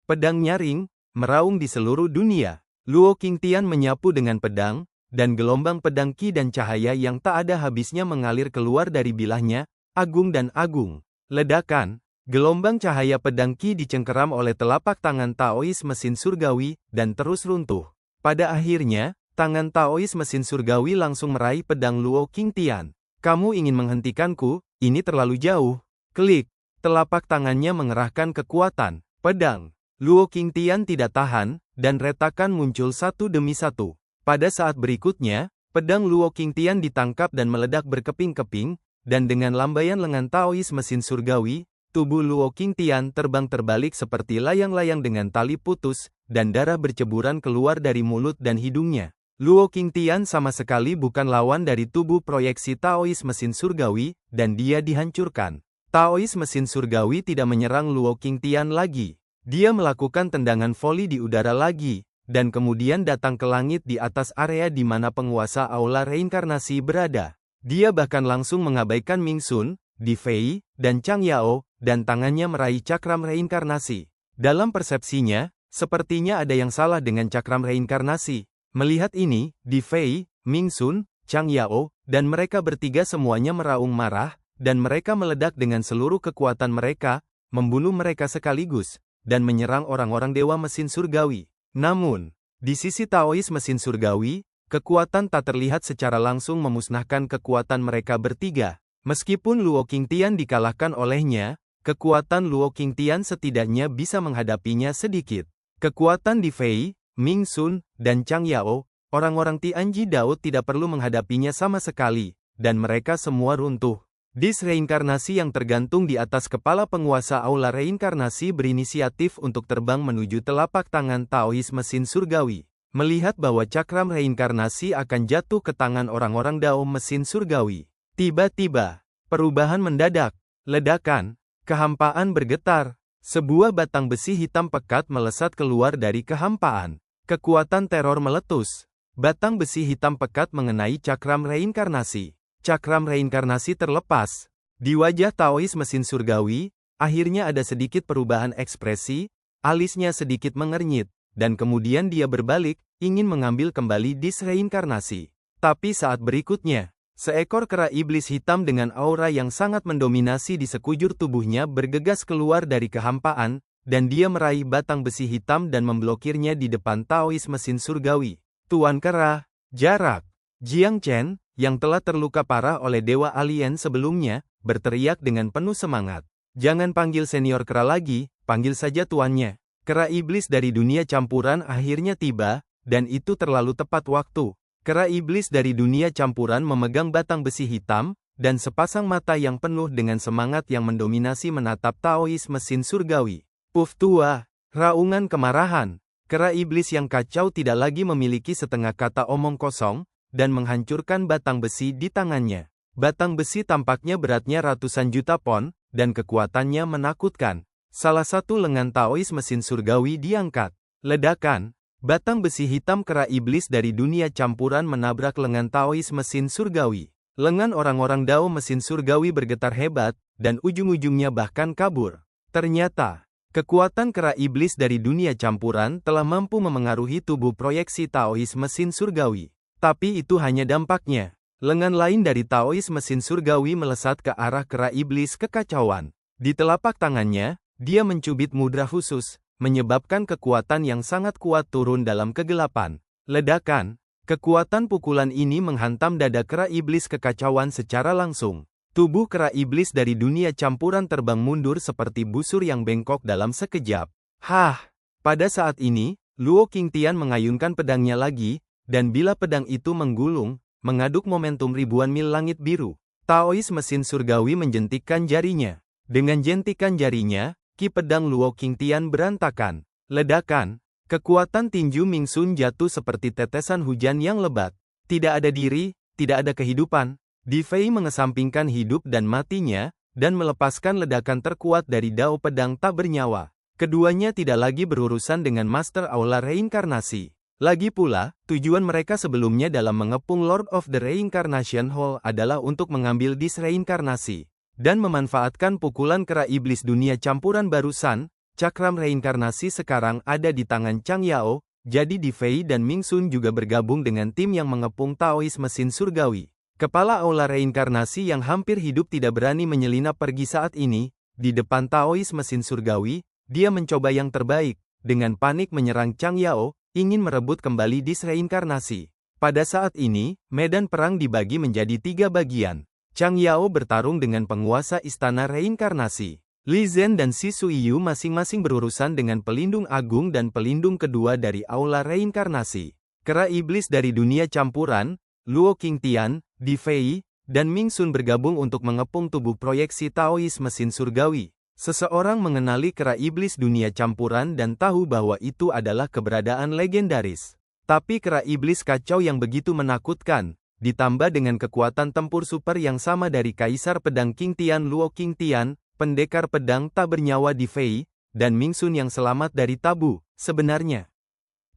Pedang nyaring, meraung di seluruh dunia. Luo Qingtian menyapu dengan pedang, dan gelombang pedang Qi dan cahaya yang tak ada habisnya mengalir keluar dari bilahnya, agung dan agung. Ledakan, gelombang cahaya pedang Qi dicengkeram oleh telapak tangan Taois mesin surgawi, dan terus runtuh. Pada akhirnya, tangan Taois mesin surgawi langsung meraih pedang Luo Qingtian. Kamu ingin menghentikanku, ini terlalu jauh. Klik, telapak tangannya mengerahkan kekuatan. Pedang Luo Qingtian tidak tahan, dan retakan muncul satu demi satu. Pada saat berikutnya, pedang Luo Qingtian ditangkap dan meledak berkeping-keping, dan dengan lambaian lengan Taois mesin surgawi, tubuh Luo Qingtian terbang terbalik seperti layang-layang dengan tali putus, dan darah berceburan keluar dari mulut dan hidungnya. Luo Qingtian sama sekali bukan lawan dari tubuh proyeksi Taois mesin surgawi, dan dia dihancurkan. Taois mesin surgawi tidak menyerang Luo Qingtian lagi. Dia melakukan tendangan voli di udara lagi, dan kemudian datang ke langit di atas area di mana penguasa aula reinkarnasi berada. Dia bahkan langsung mengabaikan Ming Sun, Di Fei, dan Chang Yao, dan tangannya meraih cakram reinkarnasi. Dalam persepsinya, sepertinya ada yang salah dengan cakram reinkarnasi. Melihat ini, Di Fei, Ming Sun, Chang Yao, dan mereka bertiga semuanya meraung marah, dan mereka meledak dengan seluruh kekuatan mereka, membunuh mereka sekaligus, dan menyerang orang-orang dewa mesin surgawi. Namun, di sisi Taois mesin surgawi, kekuatan tak terlihat secara langsung memusnahkan kekuatan mereka bertiga. Meskipun Luo Qingtian dikalahkan olehnya, kekuatan Luo Qingtian setidaknya bisa menghadapinya sedikit. Kekuatan Di Fei, Ming Sun, dan Chang Yao, orang-orang Tianji Dao tidak perlu menghadapinya sama sekali, dan mereka semua runtuh. Disreinkarnasi yang tergantung di atas kepala penguasa aula reinkarnasi berinisiatif untuk terbang menuju telapak tangan Taois mesin surgawi. Melihat bahwa cakram reinkarnasi akan jatuh ke tangan orang-orang Dao mesin surgawi. Tiba-tiba, perubahan mendadak, ledakan, kehampaan bergetar, sebuah batang besi hitam pekat melesat keluar dari kehampaan. Kekuatan teror meletus. Batang besi hitam pekat mengenai cakram reinkarnasi. Cakram reinkarnasi terlepas. Di wajah Taois mesin surgawi, akhirnya ada sedikit perubahan ekspresi, alisnya sedikit mengernyit, dan kemudian dia berbalik, ingin mengambil kembali disreinkarnasi. Tapi saat berikutnya, seekor kera iblis hitam dengan aura yang sangat mendominasi di sekujur tubuhnya bergegas keluar dari kehampaan, dan dia meraih batang besi hitam dan memblokirnya di depan Taois mesin surgawi. Tuan Kera, jarak. Jiang Chen, yang telah terluka parah oleh dewa alien sebelumnya, berteriak dengan penuh semangat. Jangan panggil senior kera lagi, panggil saja tuannya. Kera iblis dari dunia campuran akhirnya tiba, dan itu terlalu tepat waktu. Kera iblis dari dunia campuran memegang batang besi hitam, dan sepasang mata yang penuh dengan semangat yang mendominasi menatap Taois mesin surgawi. Puf tua, raungan kemarahan. Kera iblis yang kacau tidak lagi memiliki setengah kata omong kosong, dan menghancurkan batang besi di tangannya. Batang besi tampaknya beratnya ratusan juta pon, dan kekuatannya menakutkan. Salah satu lengan Taois mesin surgawi diangkat. Ledakan, Batang besi hitam kera iblis dari dunia campuran menabrak lengan Taois mesin surgawi. Lengan orang-orang Dao mesin surgawi bergetar hebat, dan ujung-ujungnya bahkan kabur. Ternyata, kekuatan kera iblis dari dunia campuran telah mampu memengaruhi tubuh proyeksi Taois mesin surgawi. Tapi itu hanya dampaknya. Lengan lain dari Taois mesin surgawi melesat ke arah kera iblis kekacauan. Di telapak tangannya, dia mencubit mudra khusus, menyebabkan kekuatan yang sangat kuat turun dalam kegelapan. Ledakan, kekuatan pukulan ini menghantam dada kera iblis kekacauan secara langsung. Tubuh kera iblis dari dunia campuran terbang mundur seperti busur yang bengkok dalam sekejap. Hah! Pada saat ini, Luo Qingtian mengayunkan pedangnya lagi, dan bila pedang itu menggulung, mengaduk momentum ribuan mil langit biru. Taois mesin surgawi menjentikkan jarinya. Dengan jentikan jarinya, ki pedang Luo Qingtian berantakan. Ledakan, kekuatan tinju Ming Sun jatuh seperti tetesan hujan yang lebat. Tidak ada diri, tidak ada kehidupan. Di Fei mengesampingkan hidup dan matinya, dan melepaskan ledakan terkuat dari dao pedang tak bernyawa. Keduanya tidak lagi berurusan dengan Master Aula Reinkarnasi. Lagi pula, tujuan mereka sebelumnya dalam mengepung Lord of the Reincarnation Hall adalah untuk mengambil dis reinkarnasi. Dan memanfaatkan pukulan kera iblis dunia campuran barusan, cakram reinkarnasi sekarang ada di tangan Chang Yao, jadi Di Fei dan Ming Sun juga bergabung dengan tim yang mengepung Taois mesin surgawi. Kepala aula reinkarnasi yang hampir hidup tidak berani menyelinap pergi saat ini, di depan Taois mesin surgawi, dia mencoba yang terbaik, dengan panik menyerang Chang Yao, ingin merebut kembali dis reinkarnasi. Pada saat ini, medan perang dibagi menjadi 3 bagian. Chang Yao bertarung dengan penguasa istana reinkarnasi. Li Zhen dan Si Suiyu masing-masing berurusan dengan pelindung agung dan pelindung kedua dari aula reinkarnasi. Kera iblis dari dunia campuran, Luo Qingtian, Di Fei, dan Ming Sun bergabung untuk mengepung tubuh proyeksi Taois mesin surgawi. Seseorang mengenali kera iblis dunia campuran dan tahu bahwa itu adalah keberadaan legendaris. Tapi kera iblis kacau yang begitu menakutkan, ditambah dengan kekuatan tempur super yang sama dari Kaisar Pedang Qingtian Luo Qingtian, pendekar pedang tak bernyawa Di Fei, dan Ming Sun yang selamat dari tabu, sebenarnya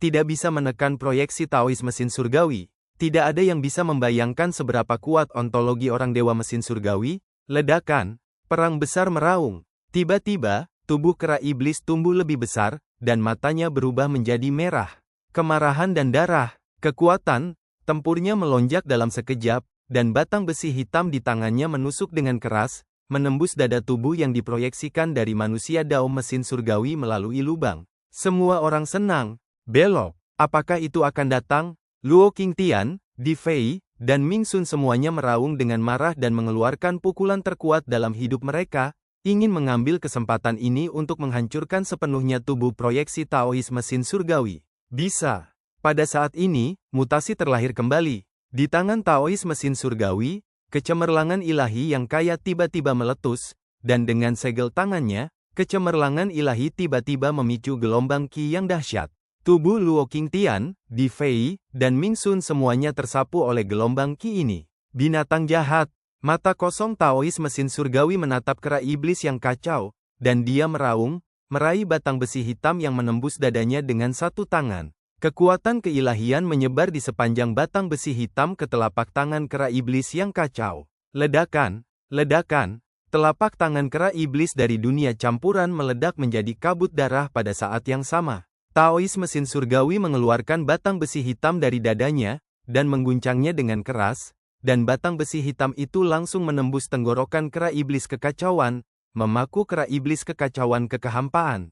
tidak bisa menekan proyeksi Taois mesin surgawi. Tidak ada yang bisa membayangkan seberapa kuat ontologi orang dewa mesin surgawi. Ledakan, perang besar meraung. Tiba-tiba, tubuh kera iblis tumbuh lebih besar, dan matanya berubah menjadi merah. Kemarahan dan darah, kekuatan, tempurnya melonjak dalam sekejap, dan batang besi hitam di tangannya menusuk dengan keras, menembus dada tubuh yang diproyeksikan dari manusia Dao mesin surgawi melalui lubang. Semua orang senang. Belok. Apakah itu akan datang? Luo Qingtian, Di Fei, dan Ming Sun semuanya meraung dengan marah dan mengeluarkan pukulan terkuat dalam hidup mereka, ingin mengambil kesempatan ini untuk menghancurkan sepenuhnya tubuh proyeksi Taois mesin surgawi. Bisa. Pada saat ini, mutasi terlahir kembali. Di tangan Taois mesin surgawi, kecemerlangan ilahi yang kaya tiba-tiba meletus, dan dengan segel tangannya, kecemerlangan ilahi tiba-tiba memicu gelombang Qi yang dahsyat. Tubuh Luo Qingtian, Di Fei, dan Ming Sun semuanya tersapu oleh gelombang Qi ini. Binatang jahat, mata kosong Taois mesin surgawi menatap kera iblis yang kacau, dan dia meraung, meraih batang besi hitam yang menembus dadanya dengan satu tangan. Kekuatan keilahian menyebar di sepanjang batang besi hitam ke telapak tangan kera iblis yang kacau. Ledakan, ledakan, telapak tangan kera iblis dari dunia campuran meledak menjadi kabut darah pada saat yang sama. Taois mesin surgawi mengeluarkan batang besi hitam dari dadanya, dan mengguncangnya dengan keras, dan batang besi hitam itu langsung menembus tenggorokan kera iblis kekacauan, memaku kera iblis kekacauan ke kehampaan.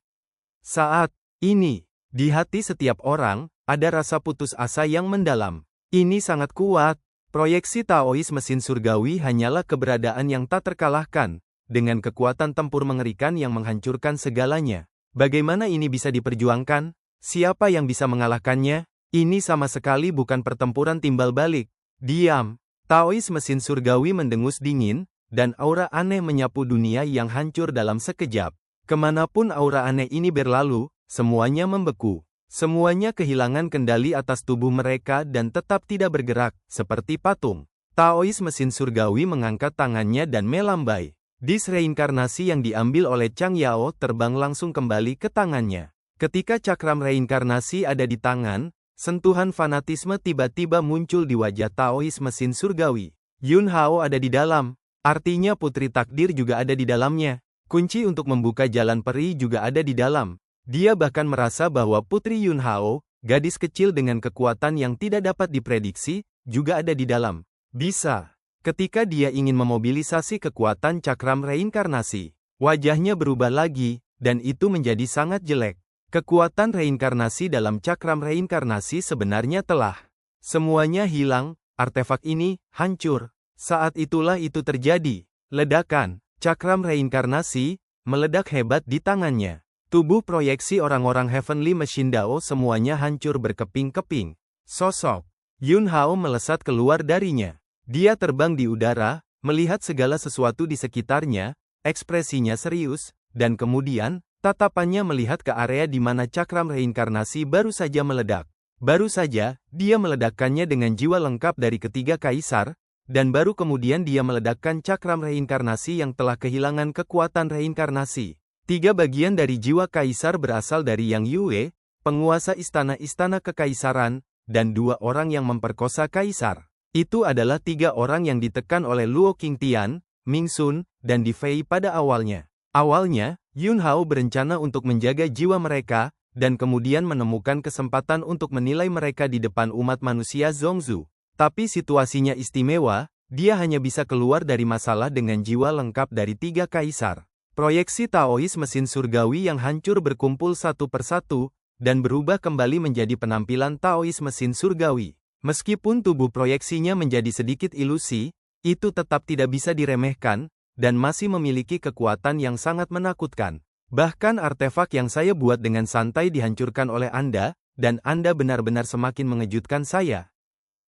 Saat ini, di hati setiap orang, ada rasa putus asa yang mendalam. Ini sangat kuat. Proyeksi Taois mesin surgawi hanyalah keberadaan yang tak terkalahkan, dengan kekuatan tempur mengerikan yang menghancurkan segalanya. Bagaimana ini bisa diperjuangkan? Siapa yang bisa mengalahkannya? Ini sama sekali bukan pertempuran timbal balik. Diam. Taois mesin surgawi mendengus dingin, dan aura aneh menyapu dunia yang hancur dalam sekejap. Kemanapun aura aneh ini berlalu, semuanya membeku. Semuanya kehilangan kendali atas tubuh mereka dan tetap tidak bergerak, seperti patung. Taois mesin surgawi mengangkat tangannya dan melambai. Dis reinkarnasi yang diambil oleh Chang Yao terbang langsung kembali ke tangannya. Ketika cakram reinkarnasi ada di tangan, sentuhan fanatisme tiba-tiba muncul di wajah Taois mesin surgawi. Yun Hao ada di dalam, artinya putri takdir juga ada di dalamnya. Kunci untuk membuka jalan peri juga ada di dalam. Dia bahkan merasa bahwa putri Yun Hao, gadis kecil dengan kekuatan yang tidak dapat diprediksi, juga ada di dalam. Bisa. Ketika dia ingin memobilisasi kekuatan cakram reinkarnasi, wajahnya berubah lagi, dan itu menjadi sangat jelek. Kekuatan reinkarnasi dalam cakram reinkarnasi sebenarnya telah semuanya hilang, artefak ini hancur. Saat itulah itu terjadi. Ledakan, cakram reinkarnasi, meledak hebat di tangannya. Tubuh proyeksi orang-orang Heavenly Machine Dao semuanya hancur berkeping-keping. Sosok Yun Hao melesat keluar darinya. Dia terbang di udara, melihat segala sesuatu di sekitarnya, ekspresinya serius, dan kemudian, tatapannya melihat ke area di mana cakram reinkarnasi baru saja meledak. Baru saja, dia meledakkannya dengan jiwa lengkap dari ketiga kaisar, dan baru kemudian dia meledakkan cakram reinkarnasi yang telah kehilangan kekuatan reinkarnasi. 3 bagian dari jiwa kaisar berasal dari Yang Yue, penguasa istana-istana kekaisaran, dan 2 orang yang memperkosa kaisar. Itu adalah 3 orang yang ditekan oleh Luo Qingtian, Ming Sun, dan Di Fei pada awalnya. Awalnya, Yun Hao berencana untuk menjaga jiwa mereka, dan kemudian menemukan kesempatan untuk menilai mereka di depan umat manusia Zongzu. Tapi situasinya istimewa, dia hanya bisa keluar dari masalah dengan jiwa lengkap dari 3 kaisar. Proyeksi Taois mesin surgawi yang hancur berkumpul satu persatu, dan berubah kembali menjadi penampilan Taois mesin surgawi. Meskipun tubuh proyeksinya menjadi sedikit ilusi, itu tetap tidak bisa diremehkan, dan masih memiliki kekuatan yang sangat menakutkan. Bahkan artefak yang saya buat dengan santai dihancurkan oleh Anda, dan Anda benar-benar semakin mengejutkan saya.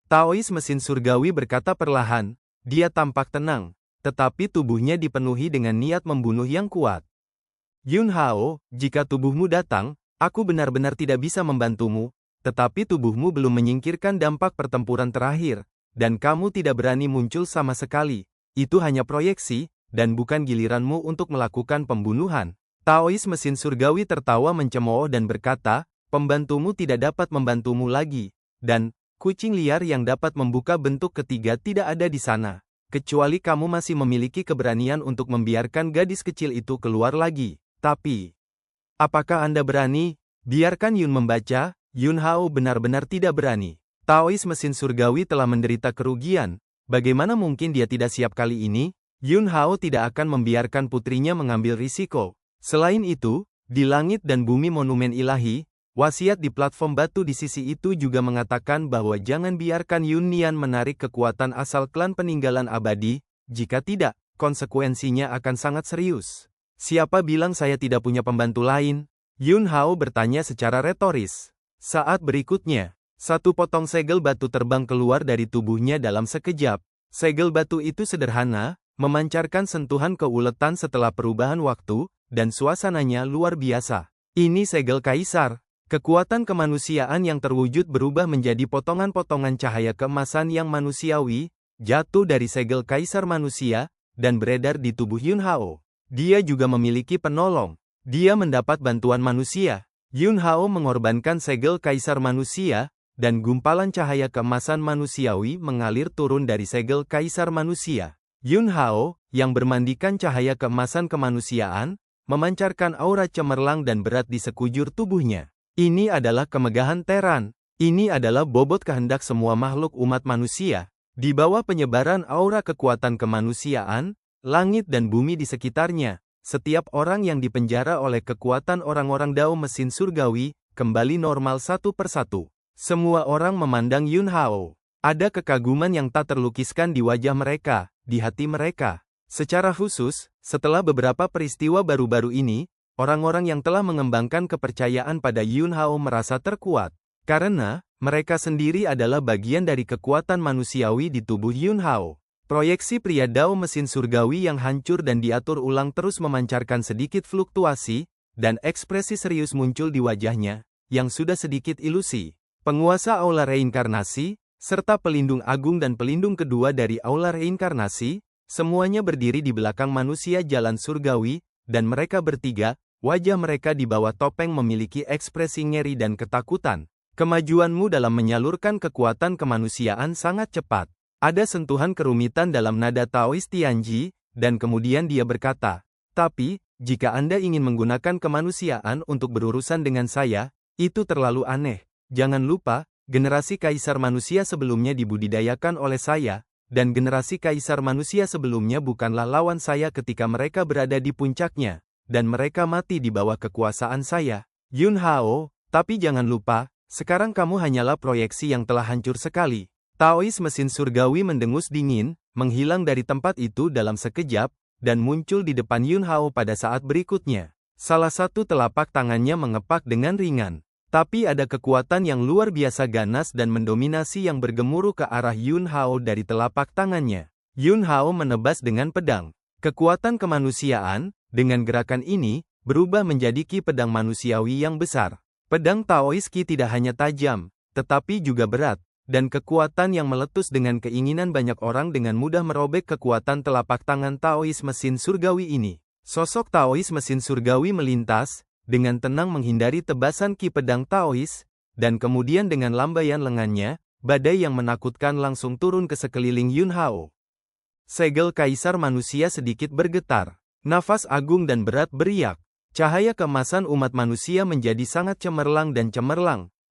Taois mesin surgawi berkata perlahan, dia tampak tenang, tetapi tubuhnya dipenuhi dengan niat membunuh yang kuat. Yun Hao, jika tubuhmu datang, aku benar-benar tidak bisa membantumu, tetapi tubuhmu belum menyingkirkan dampak pertempuran terakhir, dan kamu tidak berani muncul sama sekali. Itu hanya proyeksi, dan bukan giliranmu untuk melakukan pembunuhan. Taois mesin surgawi tertawa mencemooh dan berkata, pembantumu tidak dapat membantumu lagi, dan kucing liar yang dapat membuka bentuk ketiga tidak ada di sana. Kecuali kamu masih memiliki keberanian untuk membiarkan gadis kecil itu keluar lagi. Tapi, apakah Anda berani? Biarkan Yun membaca. Yun Hao benar-benar tidak berani. Taois mesin surgawi telah menderita kerugian. Bagaimana mungkin dia tidak siap kali ini? Yun Hao tidak akan membiarkan putrinya mengambil risiko. Selain itu, di langit dan bumi monumen ilahi, wasiat di platform batu di sisi itu juga mengatakan bahwa jangan biarkan Yun Nian menarik kekuatan asal klan peninggalan abadi, jika tidak, konsekuensinya akan sangat serius. Siapa bilang saya tidak punya pembantu lain? Yun Hao bertanya secara retoris. Saat berikutnya, satu potong segel batu terbang keluar dari tubuhnya dalam sekejap. Segel batu itu sederhana, memancarkan sentuhan keuletan setelah perubahan waktu, dan suasananya luar biasa. Ini segel kaisar. Kekuatan kemanusiaan yang terwujud berubah menjadi potongan-potongan cahaya keemasan yang manusiawi, jatuh dari segel kaisar manusia, dan beredar di tubuh Yun Hao. Dia juga memiliki penolong. Dia mendapat bantuan manusia. Yun Hao mengorbankan segel kaisar manusia, dan gumpalan cahaya keemasan manusiawi mengalir turun dari segel kaisar manusia. Yun Hao, yang bermandikan cahaya keemasan kemanusiaan, memancarkan aura cemerlang dan berat di sekujur tubuhnya. Ini adalah kemegahan Teran. Ini adalah bobot kehendak semua makhluk umat manusia. Di bawah penyebaran aura kekuatan kemanusiaan, langit dan bumi di sekitarnya, setiap orang yang dipenjara oleh kekuatan orang-orang Dao mesin surgawi, kembali normal satu persatu. Semua orang memandang Yun Hao. Ada kekaguman yang tak terlukiskan di wajah mereka, di hati mereka. Secara khusus, setelah beberapa peristiwa baru-baru ini, orang-orang yang telah mengembangkan kepercayaan pada Yun Hao merasa terkuat. Karena, mereka sendiri adalah bagian dari kekuatan manusiawi di tubuh Yun Hao. Proyeksi pria Dao mesin surgawi yang hancur dan diatur ulang terus memancarkan sedikit fluktuasi, dan ekspresi serius muncul di wajahnya, yang sudah sedikit ilusi. Penguasa Aula Reinkarnasi, serta pelindung agung dan pelindung kedua dari Aula Reinkarnasi, semuanya berdiri di belakang manusia jalan surgawi, dan mereka bertiga, wajah mereka di bawah topeng memiliki ekspresi ngeri dan ketakutan. Kemajuanmu dalam menyalurkan kekuatan kemanusiaan sangat cepat. Ada sentuhan kerumitan dalam nada Taois Tianji, dan kemudian dia berkata, tapi, jika Anda ingin menggunakan kemanusiaan untuk berurusan dengan saya, itu terlalu aneh. Jangan lupa, generasi kaisar manusia sebelumnya dibudidayakan oleh saya, dan generasi kaisar manusia sebelumnya bukanlah lawan saya ketika mereka berada di puncaknya, dan mereka mati di bawah kekuasaan saya. Yun Hao, tapi jangan lupa, sekarang kamu hanyalah proyeksi yang telah hancur sekali. Taois mesin surgawi mendengus dingin, menghilang dari tempat itu dalam sekejap, dan muncul di depan Yun Hao pada saat berikutnya. Salah satu telapak tangannya mengepak dengan ringan. Tapi ada kekuatan yang luar biasa ganas dan mendominasi yang bergemuruh ke arah Yun Hao dari telapak tangannya. Yun Hao menebas dengan pedang. Kekuatan kemanusiaan, dengan gerakan ini, berubah menjadi ki pedang manusiawi yang besar. Pedang Taois ki tidak hanya tajam, tetapi juga berat. Dan kekuatan yang meletus dengan keinginan banyak orang dengan mudah merobek kekuatan telapak tangan Taois mesin surgawi ini. Sosok Taois mesin surgawi melintas, dengan tenang menghindari tebasan ki pedang Taois, dan kemudian dengan lambaian lengannya, badai yang menakutkan langsung turun ke sekeliling Yun Hao. Segel kaisar manusia sedikit bergetar. Nafas agung dan berat beriak. Cahaya keemasan umat manusia menjadi sangat cemerlang,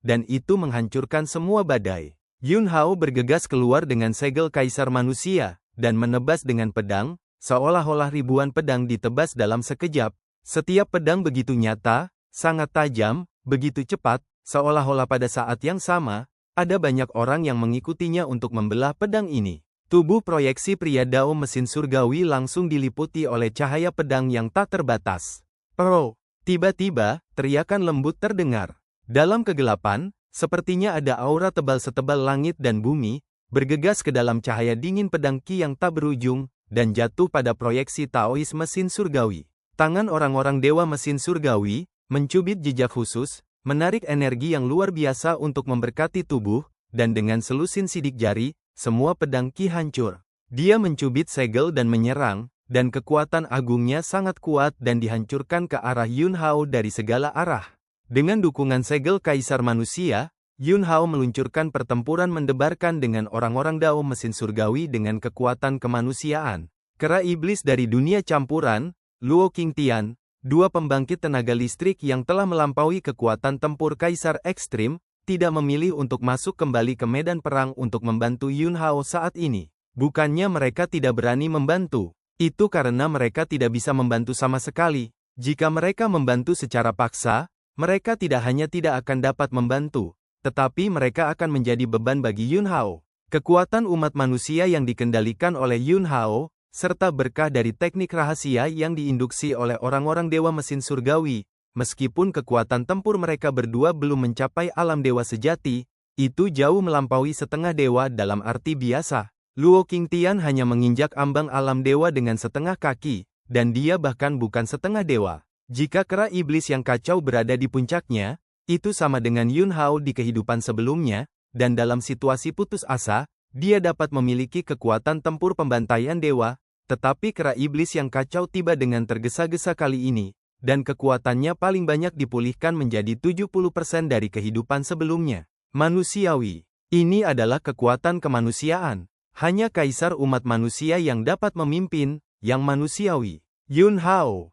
dan itu menghancurkan semua badai. Yun Hao bergegas keluar dengan segel kaisar manusia, dan menebas dengan pedang, seolah-olah ribuan pedang ditebas dalam sekejap. Setiap pedang begitu nyata, sangat tajam, begitu cepat, seolah-olah pada saat yang sama, ada banyak orang yang mengikutinya untuk membelah pedang ini. Tubuh proyeksi pria Dao mesin surgawi langsung diliputi oleh cahaya pedang yang tak terbatas. Pro! Tiba-tiba, teriakan lembut terdengar. Dalam kegelapan, sepertinya ada aura tebal setebal langit dan bumi, bergegas ke dalam cahaya dingin pedang ki yang tak berujung, dan jatuh pada proyeksi Taois mesin surgawi. Tangan orang-orang dewa mesin surgawi, mencubit jejak khusus, menarik energi yang luar biasa untuk memberkati tubuh, dan dengan selusin sidik jari, semua pedang ki hancur. Dia mencubit segel dan menyerang, dan kekuatan agungnya sangat kuat dan dihancurkan ke arah Yun Hao dari segala arah. Dengan dukungan segel kaisar manusia, Yun Hao meluncurkan pertempuran mendebarkan dengan orang-orang Dao mesin surgawi dengan kekuatan kemanusiaan. Kera iblis dari dunia campuran, Luo Qingtian, dua pembangkit tenaga listrik yang telah melampaui kekuatan tempur kaisar ekstrim, tidak memilih untuk masuk kembali ke medan perang untuk membantu Yun Hao saat ini. Bukannya mereka tidak berani membantu, itu karena mereka tidak bisa membantu sama sekali. Jika mereka membantu secara paksa, mereka tidak hanya tidak akan dapat membantu, tetapi mereka akan menjadi beban bagi Yun Hao. Kekuatan umat manusia yang dikendalikan oleh Yun Hao, serta berkah dari teknik rahasia yang diinduksi oleh orang-orang dewa mesin surgawi, meskipun kekuatan tempur mereka berdua belum mencapai alam dewa sejati, itu jauh melampaui setengah dewa dalam arti biasa. Luo Qingtian hanya menginjak ambang alam dewa dengan setengah kaki, dan dia bahkan bukan setengah dewa. Jika kera iblis yang kacau berada di puncaknya, itu sama dengan Yun Hao di kehidupan sebelumnya, dan dalam situasi putus asa, dia dapat memiliki kekuatan tempur pembantaian dewa, tetapi kera iblis yang kacau tiba dengan tergesa-gesa kali ini, dan kekuatannya paling banyak dipulihkan menjadi 70% dari kehidupan sebelumnya. Manusiawi. Ini adalah kekuatan kemanusiaan. Hanya kaisar umat manusia yang dapat memimpin, yang manusiawi. Yun Hao.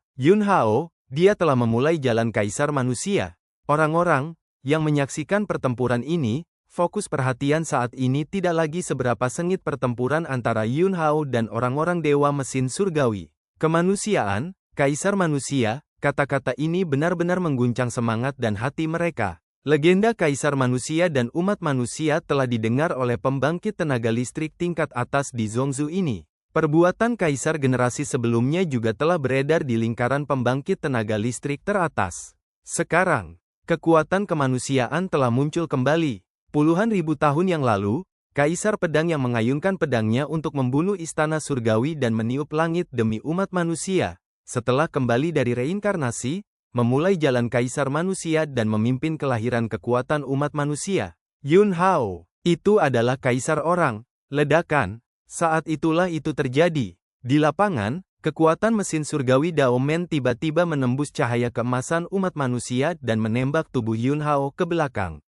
Dia telah memulai jalan kaisar manusia. Orang-orang yang menyaksikan pertempuran ini, fokus perhatian saat ini tidak lagi seberapa sengit pertempuran antara Yun Hao dan orang-orang dewa mesin surgawi. Kemanusiaan, kaisar manusia, kata-kata ini benar-benar mengguncang semangat dan hati mereka. Legenda kaisar manusia dan umat manusia telah didengar oleh pembangkit tenaga listrik tingkat atas di Zhongzhou ini. Perbuatan kaisar generasi sebelumnya juga telah beredar di lingkaran pembangkit tenaga listrik teratas. Sekarang, kekuatan kemanusiaan telah muncul kembali. Puluhan ribu tahun yang lalu, kaisar pedang yang mengayunkan pedangnya untuk membunuh istana surgawi dan meniup langit demi umat manusia, setelah kembali dari reinkarnasi, memulai jalan kaisar manusia dan memimpin kelahiran kekuatan umat manusia. Yun Hao, itu adalah kaisar orang. Ledakan. Saat itulah itu terjadi. Di lapangan, Kekuatan mesin surgawi Daomen tiba-tiba menembus cahaya keemasan umat manusia dan menembak tubuh Yun Hao ke belakang.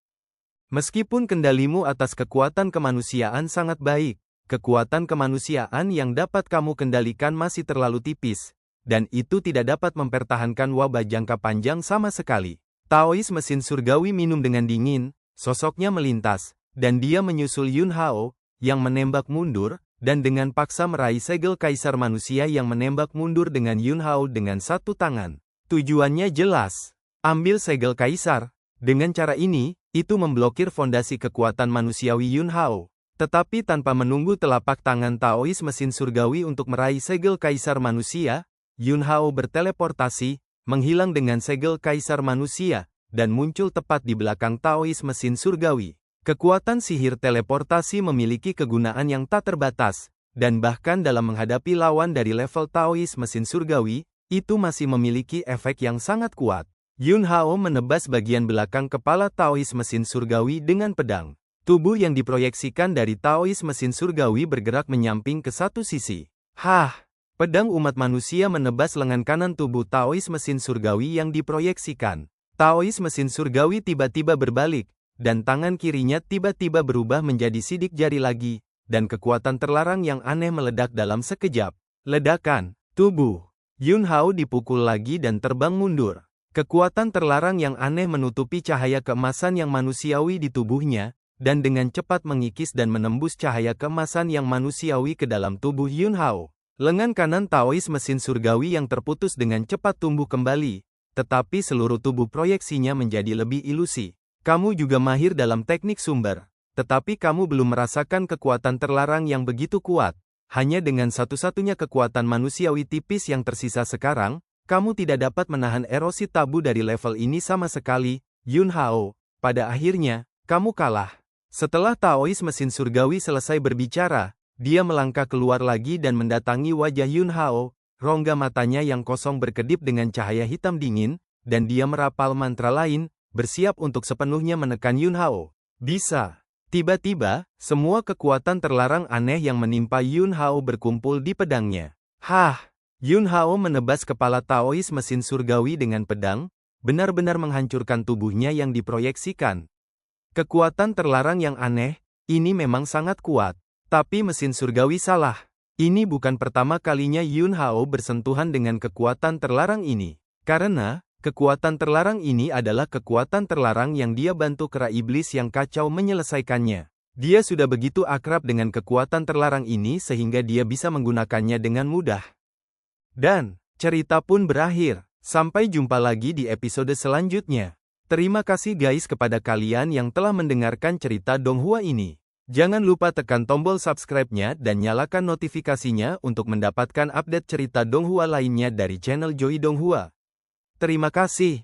Meskipun kendalimu atas kekuatan kemanusiaan sangat baik, kekuatan kemanusiaan yang dapat kamu kendalikan masih terlalu tipis, dan itu tidak dapat mempertahankan wabah jangka panjang sama sekali. Taois mesin surgawi minum dengan dingin, sosoknya melintas, dan dia menyusul Yun Hao, yang menembak mundur, dan dengan paksa meraih segel kaisar manusia yang menembak mundur dengan Yun Hao dengan satu tangan. Tujuannya jelas, ambil segel kaisar. Dengan cara ini, itu memblokir fondasi kekuatan manusiawi Yun Hao. Tetapi tanpa menunggu telapak tangan Taois mesin surgawi untuk meraih segel kaisar manusia, Yun Hao berteleportasi, menghilang dengan segel kaisar manusia, dan muncul tepat di belakang Taois mesin surgawi. Kekuatan sihir teleportasi memiliki kegunaan yang tak terbatas, dan bahkan dalam menghadapi lawan dari level Taois mesin surgawi, itu masih memiliki efek yang sangat kuat. Yun Hao menebas bagian belakang kepala Taois mesin surgawi dengan pedang. Tubuh yang diproyeksikan dari Taois mesin surgawi bergerak menyamping ke satu sisi. Pedang umat manusia menebas lengan kanan tubuh Taois mesin surgawi yang diproyeksikan. Taois mesin surgawi tiba-tiba berbalik, dan tangan kirinya tiba-tiba berubah menjadi sidik jari lagi, dan kekuatan terlarang yang aneh meledak dalam sekejap. Ledakan, tubuh Yun Hao dipukul lagi dan terbang mundur. Kekuatan terlarang yang aneh menutupi cahaya keemasan yang manusiawi di tubuhnya, dan dengan cepat mengikis dan menembus cahaya keemasan yang manusiawi ke dalam tubuh Yun Hao. Lengan kanan Taois mesin surgawi yang terputus dengan cepat tumbuh kembali, tetapi seluruh tubuh proyeksinya menjadi lebih ilusi. Kamu juga mahir dalam teknik sumber, tetapi kamu belum merasakan kekuatan terlarang yang begitu kuat. Hanya dengan satu-satunya kekuatan manusiawi tipis yang tersisa sekarang, kamu tidak dapat menahan erosi tabu dari level ini sama sekali, Yun Hao. Pada akhirnya, kamu kalah. Setelah Taois mesin surgawi selesai berbicara, dia melangkah keluar lagi dan mendatangi wajah Yun Hao, rongga matanya yang kosong berkedip dengan cahaya hitam dingin, dan dia merapal mantra lain, bersiap untuk sepenuhnya menekan Yun Hao. Bisa. Tiba-tiba, semua kekuatan terlarang aneh yang menimpa Yun Hao berkumpul di pedangnya. Yun Hao menebas kepala Taois mesin surgawi dengan pedang, benar-benar menghancurkan tubuhnya yang diproyeksikan. Kekuatan terlarang yang aneh, ini memang sangat kuat. Tapi mesin surgawi salah. Ini bukan pertama kalinya Yun Hao bersentuhan dengan kekuatan terlarang ini. Karena, kekuatan terlarang ini adalah kekuatan terlarang yang dia bantu kera iblis yang kacau menyelesaikannya. Dia sudah begitu akrab dengan kekuatan terlarang ini sehingga dia bisa menggunakannya dengan mudah. Dan, cerita pun berakhir. Sampai jumpa lagi di episode selanjutnya. Terima kasih guys kepada kalian yang telah mendengarkan cerita Donghua ini. Jangan lupa tekan tombol subscribe-nya dan nyalakan notifikasinya untuk mendapatkan update cerita Donghua lainnya dari channel Joy Donghua. Terima kasih.